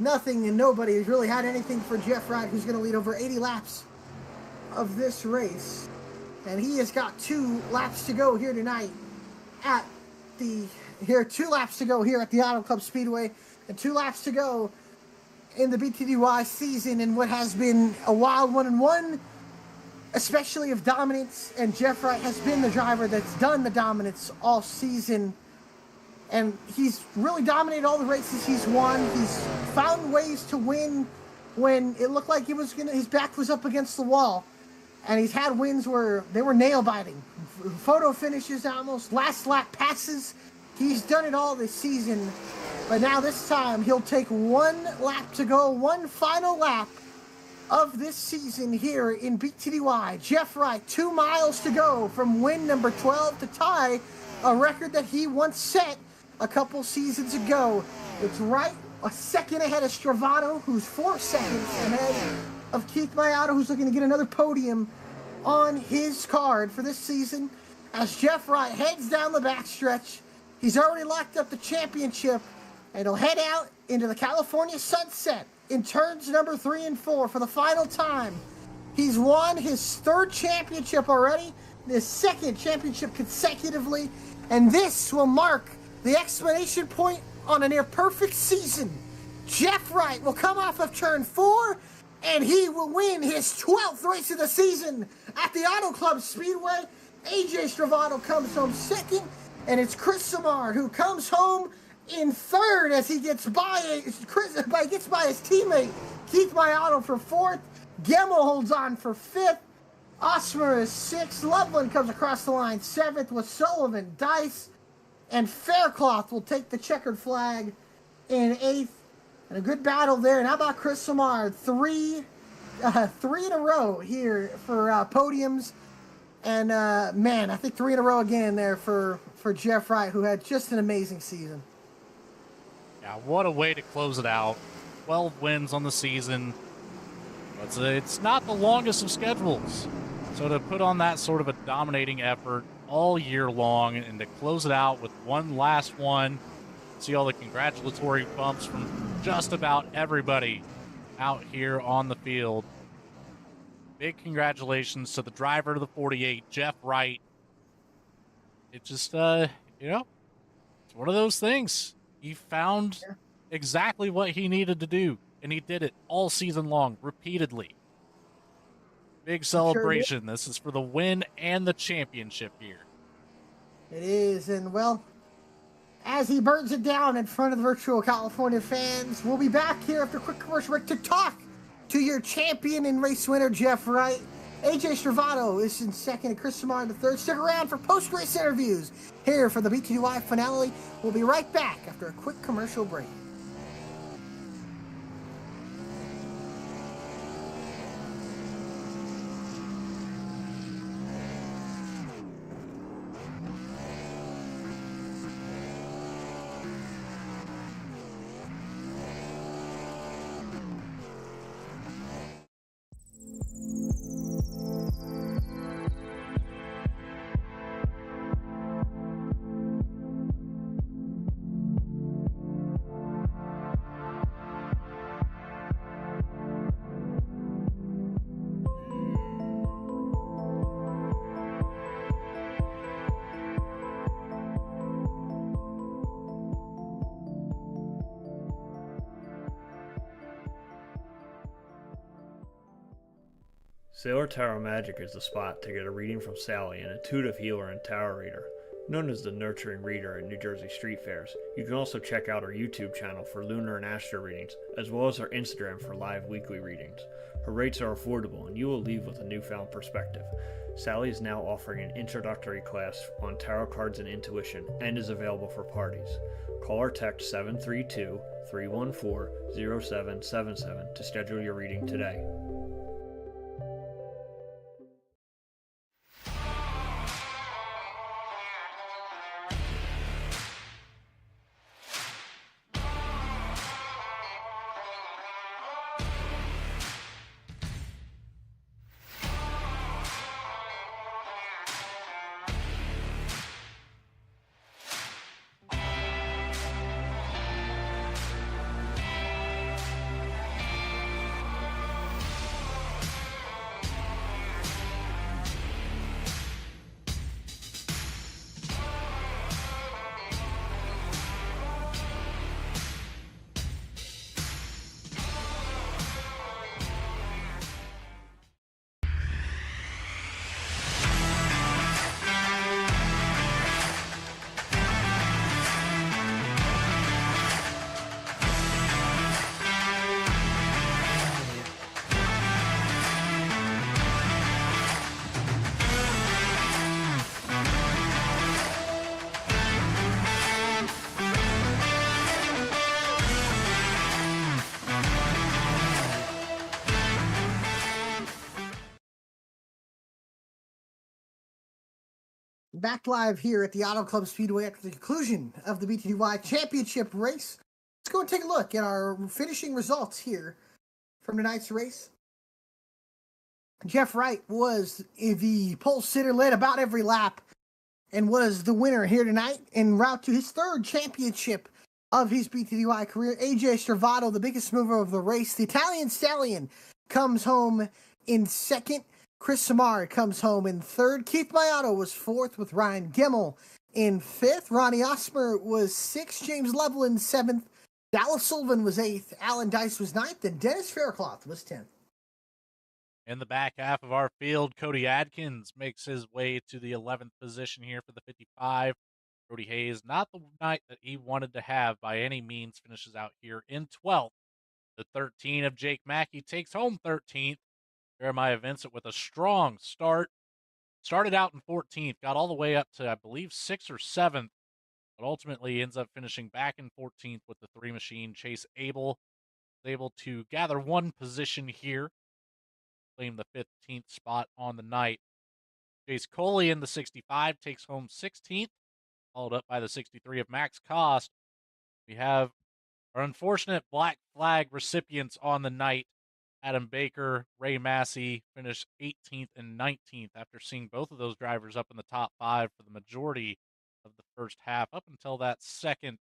nothing and nobody has really had anything for Jeff Wright, who's going to lead over 80 laps of this race. And he has got 2 laps to go here tonight at the 2 laps to go here at the Auto Club Speedway, and 2 laps to go in the BTDY season in what has been a wild one, especially of dominance. And Jeff Wright has been the driver that's done the dominance all season, and he's really dominated all the races he's won. He's found ways to win when it looked like his back was up against the wall. And he's had wins where they were nail-biting. Photo finishes almost, last lap passes. He's done it all this season. But now this time, he'll take 1 lap to go, 1 final lap of this season here in BTDY. Jeff Wright, 2 miles to go from win number 12 to tie a record that he once set a couple seasons ago. It's Wright a second ahead of Stravano, who's 4 seconds ahead of Keith Mayato, who's looking to get another podium on his card for this season. As Jeff Wright heads down the backstretch, he's already locked up the championship, and he'll head out into the California sunset in turns number 3 and 4 for the final time. He's won his 3rd championship already, his 2nd championship consecutively, and this will mark the exclamation point on a near-perfect season. Jeff Wright will come off of turn 4, and he will win his 12th race of the season at the Auto Club Speedway. AJ Stravano comes home 2nd, and it's Chris Samard who comes home in 3rd as he gets by his teammate Keith Mayato for 4th. Gemmel holds on for 5th. Osmer is 6th. Loveland comes across the line 7th with Sullivan, Dice, and Faircloth will take the checkered flag in 8th. And a good battle there. And how about Chris Samard? 3 in a row here for podiums. And, man, I think 3 in a row again there for Jeff Wright, who had just an amazing season. Yeah, what a way to close it out. 12 wins on the season. It's not the longest of schedules. So to put on that sort of a dominating effort all year long and to close it out with one last one, see all the congratulatory bumps from just about everybody out here on the field. Big congratulations to the driver of the 48, Jeff Wright. It just, it's one of those things. He found exactly what he needed to do, and he did it all season long, repeatedly. Big celebration. Sure, this is for the win and the championship here. It is, and well, as he burns it down in front of the virtual California fans, we'll be back here after a quick commercial break to talk to your champion and race winner, Jeff Wright. AJ Stravano is in 2nd and Chris Samard in 3rd. Stick around for post-race interviews here for the BTDY finale. We'll be right back after a quick commercial break. Sailor Tarot Magic is the spot to get a reading from Sally, an intuitive healer and tarot reader. Known as the Nurturing Reader at New Jersey Street Fairs, you can also check out our YouTube channel for lunar and astro readings, as well as our Instagram for live weekly readings. Her rates are affordable, and you will leave with a newfound perspective. Sally is now offering an introductory class on tarot cards and intuition, and is available for parties. Call or text 732-314-0777 to schedule your reading today. Back live here at the Auto Club Speedway after the conclusion of the BTDY Championship race. Let's go and take a look at our finishing results here from tonight's race. Jeff Wright was the pole sitter, led about every lap, and was the winner here tonight en route to his third championship of his BTDY career. AJ Stravato, the biggest mover of the race, the Italian Stallion, comes home in second. Chris Samard comes home in third. Keith Mayato was fourth with Ryan Gemmel in fifth. Ronnie Osmer was sixth. James Loveland seventh. Dallas Sullivan was eighth. Alan Dice was ninth. And Dennis Faircloth was 10th. In the back half of our field, Cody Adkins makes his way to the 11th position here for the 55. Brody Hayes, not the night that he wanted to have by any means, finishes out here in 12th. The 13 of Jake Mackey takes home 13th. Jeremiah Vincent with a strong start. Started out in 14th, got all the way up to, I believe, 6th or 7th, but ultimately ends up finishing back in 14th with the 3 machine. Chase Abel was able to gather one position here, claim the 15th spot on the night. Chase Coley in the 65 takes home 16th, followed up by the 63 of Max Cost. We have our unfortunate black flag recipients on the night. Adam Baker, Ray Massey finished 18th and 19th after seeing both of those drivers up in the top 5 for the majority of the first half, up until that second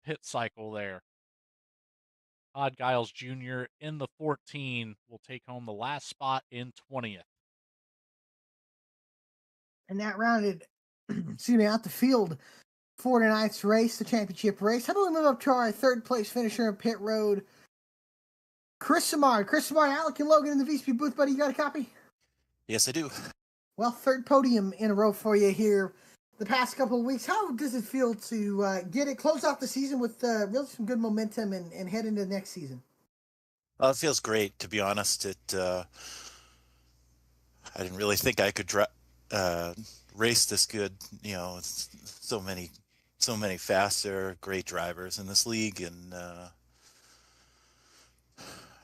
pit cycle there. Todd Giles Jr. in the 14 will take home the last spot in 20th. And that rounded, out the field for tonight's race, the championship race. How about we move up to our third place finisher in pit road, Chris Samard. Chris Samard, Alec and Logan in the VSPEED booth, buddy. You got a copy? Yes, I do. Well, third podium in a row for you here the past couple of weeks. How does it feel to get it, close off the season with really some good momentum and head into the next season? Well, it feels great, to be honest. I didn't really think I could race this good. You know, so many faster, great drivers in this league, and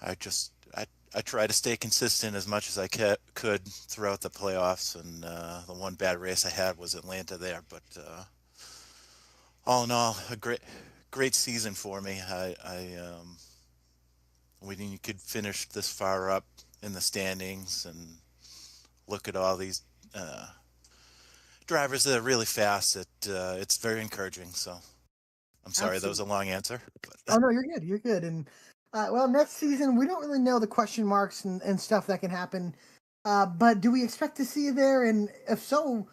I try to stay consistent as much as I could throughout the playoffs, and the one bad race I had was Atlanta there. But all in all, a great season for me. When you could finish this far up in the standings and look at all these drivers that are really fast, it's very encouraging. So I'm sorry, That was a long answer. But... Oh, no, you're good. You're good. And well, next season, we don't really know the question marks and stuff that can happen. But do we expect to see you there? And if so,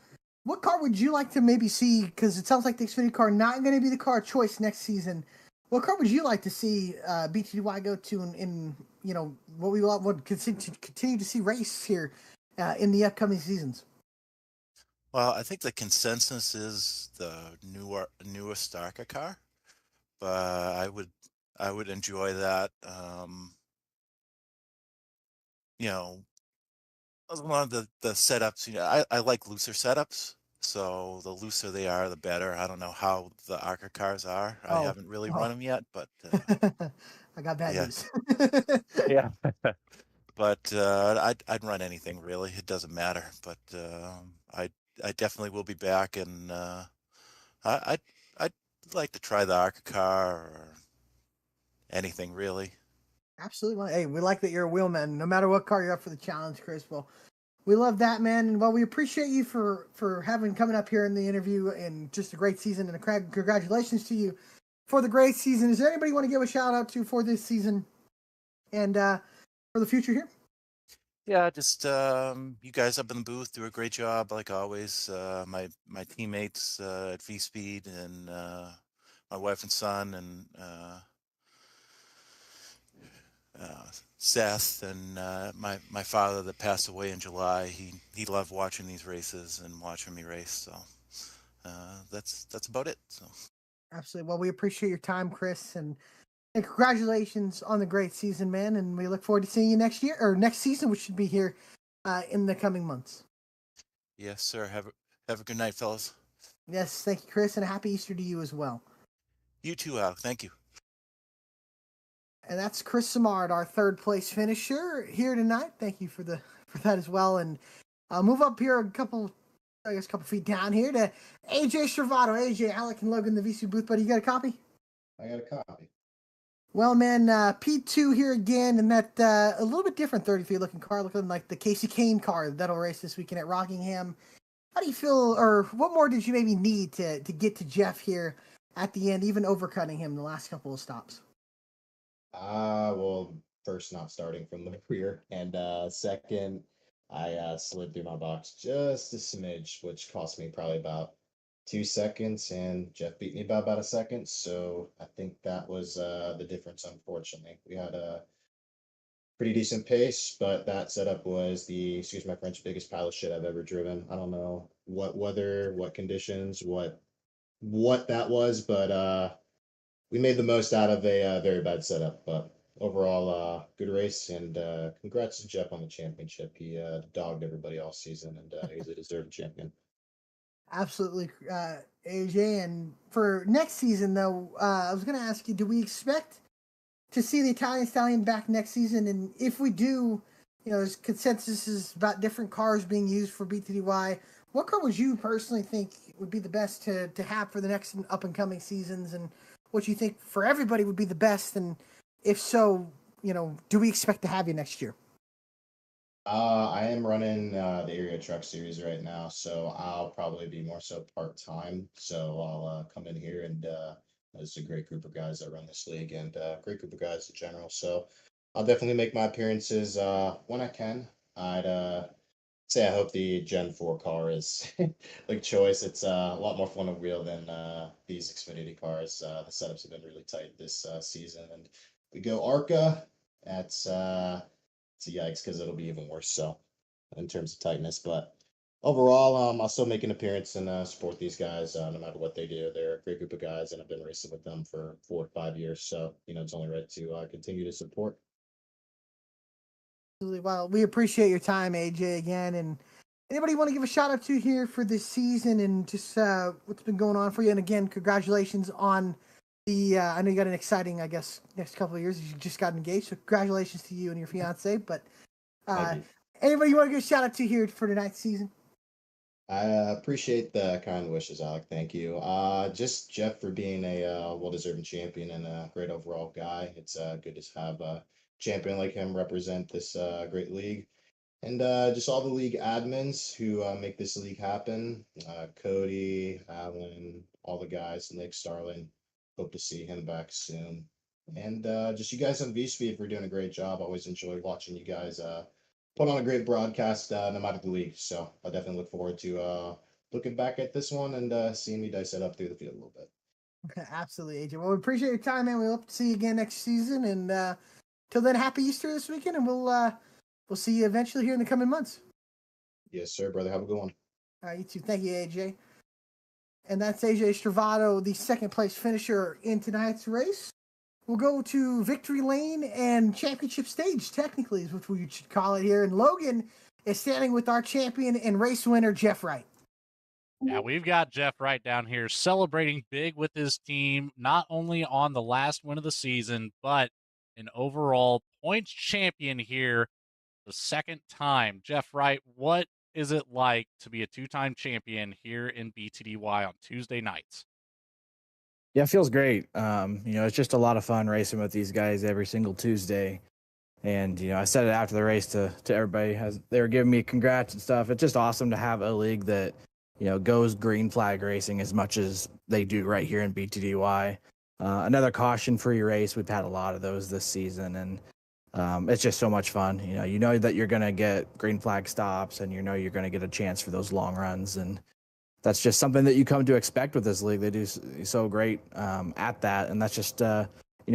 what car would you like to maybe see? Because it sounds like the Xfinity car not going to be the car of choice next season. What car would you like to see BTDY go to in what we would continue to see race here in the upcoming seasons? Well, I think the consensus is the newest ARCA car, but I would enjoy that. A lot of the setups, I like looser setups. So the looser they are, the better. I don't know how the ARCA cars are. I haven't really run them yet, but I got bad news. Yeah. But I'd run anything really. It doesn't matter. But I definitely will be back, and I'd like to try the ARCA car or anything really. Absolutely. Hey, we like that you're a wheelman, no matter what car you're up for the challenge, Chris. Well, we love that, man. And well, we appreciate you for coming up here in the interview, and just a great season, and congratulations to you for the great season. Is there anybody you want to give a shout out to for this season and for the future here? Yeah, just you guys up in the booth do a great job, like always. My teammates at VSPEED, and my wife and son, and Seth, and my father that passed away in July. He loved watching these races and watching me race. So that's about it. So absolutely. Well, we appreciate your time, Chris, and congratulations on the great season, man. And we look forward to seeing you next year, or next season, which should be here in the coming months. Yes, sir. Have a good night, fellas. Yes, thank you, Chris, and a happy Easter to you as well. You too, Al. Thank you. And that's Chris Samard, our third place finisher here tonight. Thank you for that as well. And I'll move up here a couple I guess a couple feet down here to AJ Stravato. AJ, Alec, and Logan, the VC booth, buddy. You got a copy? I got a copy. Well, man, P2 here again, and that a little bit different 30 feet looking car, looking like the Casey Kane car that'll race this weekend at Rockingham. How do you feel, or what more did you maybe need to get to Jeff here at the end, even overcutting him the last couple of stops? Well, first, not starting from the rear, and second, I slid through my box just a smidge, which cost me probably about 2 seconds, and Jeff beat me by about a second. So I think that was the difference. Unfortunately, we had a pretty decent pace, but that setup was the, excuse my French, biggest pile of shit I've ever driven. I don't know what weather, what conditions, what that was, but we made the most out of a very bad setup. But overall, good race, and congrats to Jeff on the championship. He dogged everybody all season, and he's a deserved champion. Absolutely, AJ. And for next season, though, I was going to ask you, do we expect to see the Italian Stallion back next season? And if we do, there's consensus about different cars being used for BTDY. What car would you personally think would be the best to have for the next up-and-coming seasons? And what you think for everybody would be the best? And if so, do we expect to have you next year? I am running the area truck series right now, so I'll probably be more so part-time. So I'll come in here, and there's a great group of guys that run this league, and great group of guys in general. So I'll definitely make my appearances when I can. I'd say I hope the Gen 4 car is like choice. It's a lot more fun to wheel than these Xfinity cars. The setups have been really tight this season, and we go ARCA. That's it's a yikes, because it'll be even worse. So in terms of tightness, but overall, I'll still make an appearance and support these guys no matter what they do. They're a great group of guys, and I've been racing with them for 4 or 5 years. So it's only right to continue to support. Absolutely. Well, we appreciate your time, AJ, again. And anybody you want to give a shout out to here for this season and just what's been going on for you? And again, congratulations on the, I know you got an exciting, I guess, next couple of years. You just got engaged. So congratulations to you and your fiance. But anybody you want to give a shout out to here for tonight's season? I appreciate the kind wishes, Alec. Thank you. Just Jeff for being a well-deserved champion and a great overall guy. It's good to have a champion like him represent this great league. And just all the league admins who make this league happen. Cody, Alan, all the guys, Nick, Starlin. Hope to see him back soon. And just you guys on VSPEED for doing a great job. Always enjoy watching you guys put on a great broadcast no matter the league. So I definitely look forward to looking back at this one and seeing me dice it up through the field a little bit. Okay, absolutely, AJ. Well, we appreciate your time, man. We hope to see you again next season. And till then, happy Easter this weekend, and we'll see you eventually here in the coming months. Yes, sir, brother. Have a good one. All right, you too. Thank you, AJ. And that's AJ Stravato, the second place finisher in tonight's race. We'll go to victory lane and championship stage, technically, is what we should call it here. And Logan is standing with our champion and race winner, Jeff Wright. Yeah, we've got Jeff Wright down here celebrating big with his team, not only on the last win of the season, but an overall points champion here the second time. Jeff Wright, what is it like to be a two-time champion here in BTDY on Tuesday nights? Yeah, it feels great. It's just a lot of fun racing with these guys every single Tuesday. And, I said it after the race to everybody as they were giving me congrats and stuff. It's just awesome to have a league that, goes green flag racing as much as they do right here in BTDY. Another caution-free race. We've had a lot of those this season, and it's just so much fun. You know that you're going to get green flag stops, and you're going to get a chance for those long runs. And that's just something that you come to expect with this league. They do so great at that. And that's just, a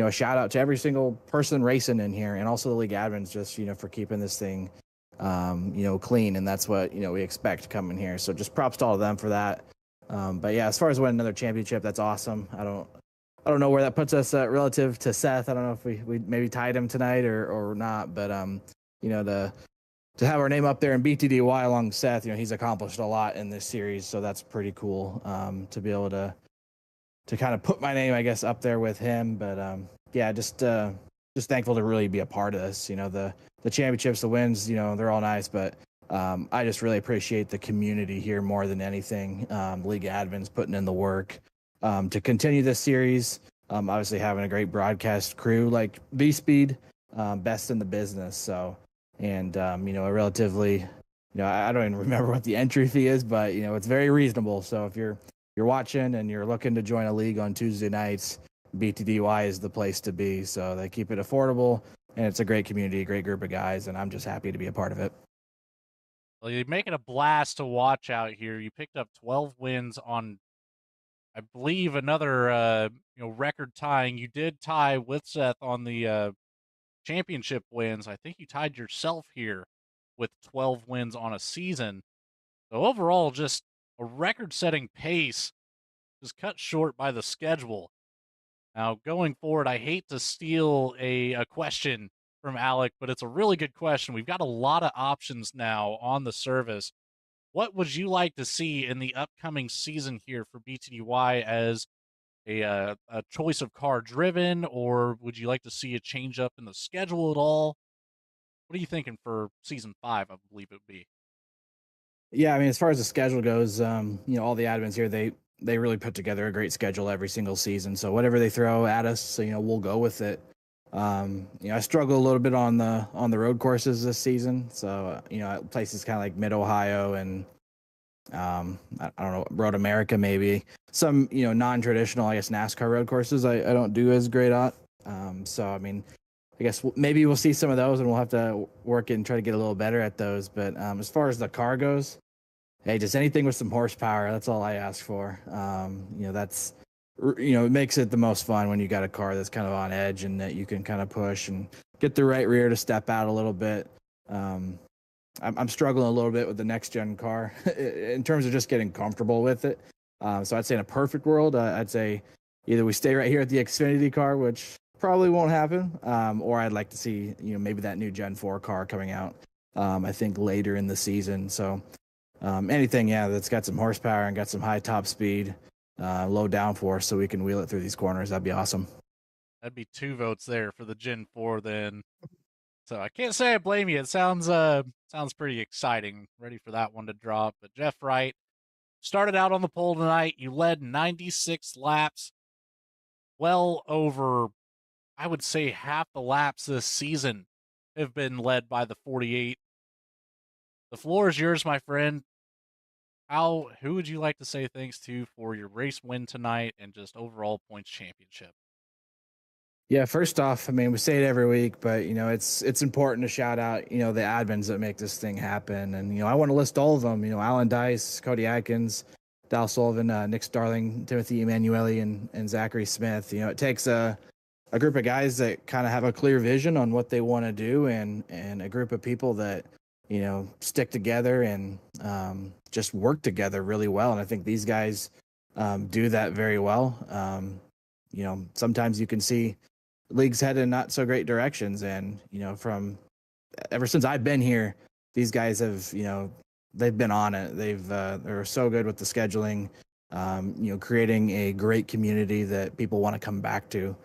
shout out to every single person racing in here, and also the league admins just, for keeping this thing, clean. And that's what, we expect coming here. So just props to all of them for that. But yeah, as far as winning another championship, that's awesome. I don't know where that puts us relative to Seth. I don't know if we maybe tied him tonight or not, but to have our name up there in BTDY along with Seth, he's accomplished a lot in this series, so that's pretty cool to be able to kind of put my name, I guess, up there with him. But yeah, just thankful to really be a part of this. The championships, the wins, they're all nice, but I just really appreciate the community here more than anything. League admins putting in the work to continue this series. Obviously having a great broadcast crew like VSPEED, best in the business. So, and a relatively, I don't even remember what the entry fee is, but it's very reasonable. So if you're watching and you're looking to join a league on Tuesday nights, BTDY is the place to be. So they keep it affordable, and it's a great community, a great group of guys, and I'm just happy to be a part of it. Well, you're making a blast to watch out here. You picked up 12 wins on, I believe, another record tying. You did tie with Seth on the championship wins. I think you tied yourself here with 12 wins on a season. So overall, just a record-setting pace, just cut short by the schedule. Now, going forward, I hate to steal a question from Alec, but it's a really good question. We've got a lot of options now on the service. What would you like to see in the upcoming season here for BTDY as a choice of car driven, or would you like to see a change up in the schedule at all? What are you thinking for season 5? I believe it would be. Yeah, I mean, as far as the schedule goes, all the admins here, they really put together a great schedule every single season. So whatever they throw at us, we'll go with it. I struggle a little bit on the road courses this season. So places kind of like Mid Ohio and I don't know, Road America maybe. Some non-traditional, I guess, NASCAR road courses I don't do as great at. So I mean, I guess maybe we'll see some of those, and we'll have to work and try to get a little better at those. But as far as the car goes, hey, just anything with some horsepower. That's all I ask for. That's it makes it the most fun when you got a car that's kind of on edge and that you can kind of push and get the right rear to step out a little bit. I'm struggling a little bit with the next gen car in terms of just getting comfortable with it. So I'd say in a perfect world, I'd say either we stay right here at the Xfinity car, which probably won't happen, or I'd like to see maybe that new Gen 4 car coming out. I think later in the season. So anything, that's got some horsepower and got some high top speed, low downforce, so we can wheel it through these corners. That'd be awesome. That'd be 2 votes there for the Gen 4 then. So I can't say I blame you. It sounds pretty exciting. Ready for that one to drop. But Jeff Wright started out on the pole tonight. You led 96 laps. Well over, I would say, half the laps this season have been led by the 48. The floor is yours, my friend. Who would you like to say thanks to for your race win tonight and just overall points championship? Yeah, first off, I mean, we say it every week, but it's important to shout out the admins that make this thing happen, and I want to list all of them. Alan Dice, Cody Atkins, Dal Sullivan, Nick Starling, Timothy Emanuele, and Zachary Smith. It takes a group of guys that kind of have a clear vision on what they want to do, and a group of people that stick together and just work together really well. And I think these guys do that very well. Sometimes you can see leagues head in not so great directions, and from ever since I've been here, these guys have they've been on it. They're so good with the scheduling, creating a great community that people want to come back to.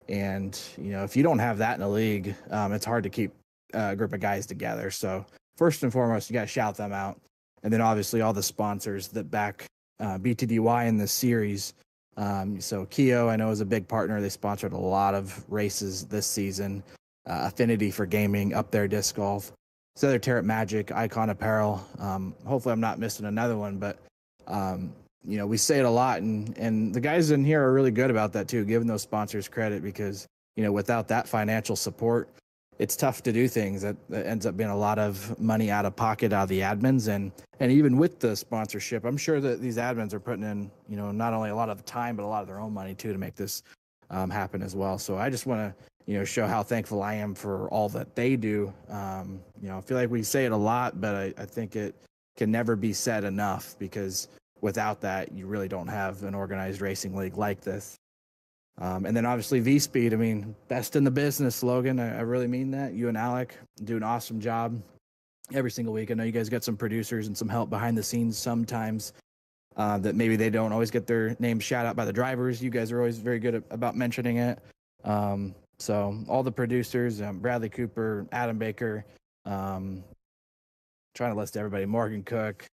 And if you don't have that in a league, it's hard to keep a group of guys together. So first and foremost, you got to shout them out, and then obviously all the sponsors that back BTDY in this series. So KHIO, I know, is a big partner. They sponsored a lot of races this season. Affinity for Gaming, Up There Disc Golf, Southern Terrett Magic, Icon Apparel. Hopefully I'm not missing another one, but we say it a lot, and the guys in here are really good about that too, giving those sponsors credit, because without that financial support, it's tough to do things. That ends up being a lot of money out of pocket out of the admins, and even with the sponsorship, I'm sure that these admins are putting in not only a lot of the time but a lot of their own money too to make this happen as well. So I just want to show how thankful I am for all that they do. I feel like we say it a lot, but I think it can never be said enough, because without that, you really don't have an organized racing league like this. And then obviously VSPEED, I mean, best in the business, Logan. I really mean that. You and Alec do an awesome job every single week. I know you guys got some producers and some help behind the scenes sometimes that maybe they don't always get their names shout out by the drivers. You guys are always very good about mentioning it. So all the producers, Bradley Cooper, Adam Baker, trying to list everybody: Morgan Cook,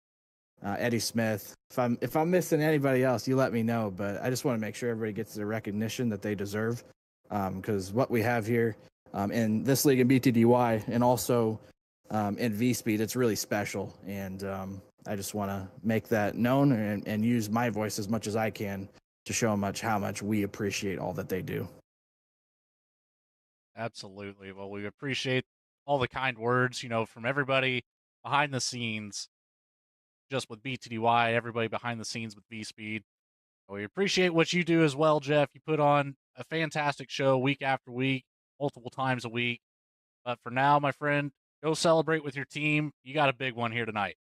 Eddie Smith. If I'm missing anybody else, you let me know. But I just want to make sure everybody gets the recognition that they deserve, because what we have here in this league in BTDY and also in VSPEED, it's really special. And I just want to make that known and use my voice as much as I can to show how much we appreciate all that they do. Absolutely. Well, we appreciate all the kind words, from everybody behind the scenes, just with BTDY, everybody behind the scenes with VSPEED. We appreciate what you do as well, Jeff. You put on a fantastic show week after week, multiple times a week. But for now, my friend, go celebrate with your team. You got a big one here tonight.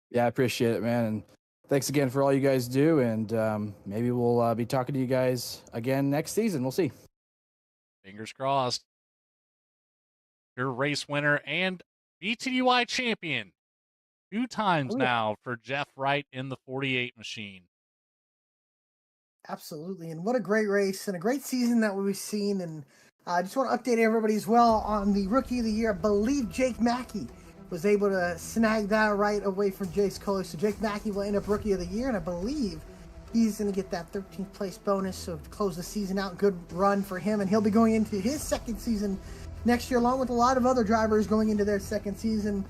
Yeah, I appreciate it, man. And thanks again for all you guys do. And maybe we'll be talking to you guys again next season. We'll see. Fingers crossed. Your race winner and BTDY champion 2 times now for Jeff Wright in the 48 machine. Absolutely. And what a great race and a great season that we've seen. And I just want to update everybody as well on the Rookie of the Year. I believe Jake Mackey was able to snag that right away from Jace Kohler. So Jake Mackey will end up Rookie of the Year. And I believe he's going to get that 13th place bonus. So to close the season out, good run for him. And he'll be going into his second season next year, along with a lot of other drivers going into their second season.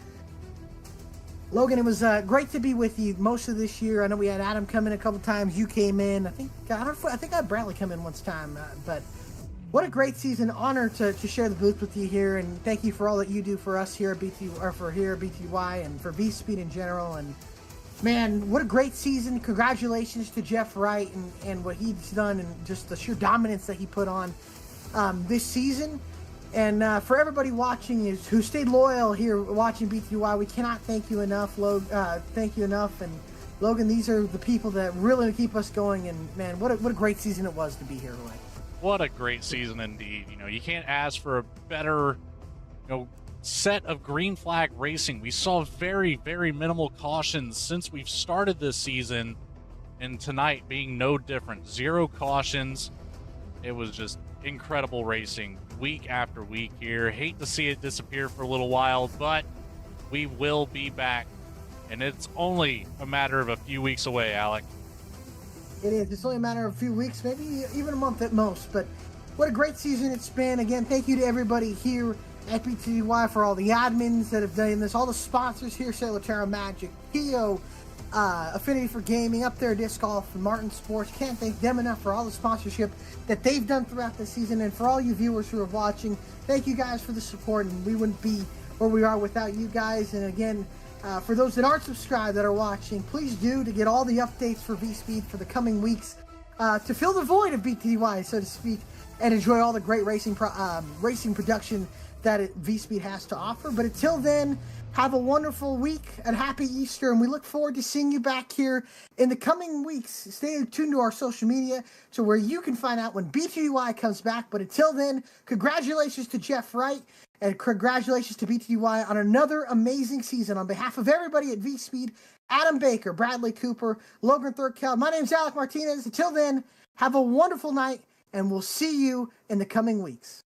Logan, it was great to be with you most of this year. I know we had Adam come in a couple times. You came in. I think I had Bradley come in once time. But what a great season! Honor to share the booth with you here, and thank you for all that you do for us here at BTY and for VSPEED in general. And man, what a great season! Congratulations to Jeff Wright and what he's done, and just the sheer dominance that he put on this season. And for everybody watching who stayed loyal here watching BTY, we cannot thank you enough. Thank you enough. And Logan, these are the people that really keep us going. And man, what a great season it was to be here tonight. What a great season indeed. You can't ask for a better, set of green flag racing. We saw very, very minimal cautions since we've started this season, and tonight being no different. 0 cautions. It was just incredible racing week after week here. Hate to see it disappear for a little while, but we will be back, and it's only a matter of a few weeks away, Alec. It is. It's only a matter of a few weeks, maybe even a month at most. But what a great season it's been. Again, thank you to everybody here at BTDY for all the admins that have done this, all the sponsors here, Sailor Magic, KHIO, Affinity for Gaming, Up There Disc Golf, and Martin Sports. Can't thank them enough for all the sponsorship that they've done throughout the season. And for all you viewers who are watching, thank you guys for the support, and we wouldn't be where we are without you guys. And again, for those that aren't subscribed that are watching, please do, to get all the updates for VSPEED for the coming weeks, to fill the void of BTDY, so to speak, and enjoy all the great racing production that VSPEED has to offer. But until then, have a wonderful week and happy Easter, and we look forward to seeing you back here in the coming weeks. Stay tuned to our social media to where you can find out when BTDY comes back. But until then, congratulations to Jeff Wright, and congratulations to BTDY on another amazing season. On behalf of everybody at VSPEED, Adam Baker, Bradley Cooper, Logan Thurkel, my name's Alec Martinez. Until then, have a wonderful night, and we'll see you in the coming weeks.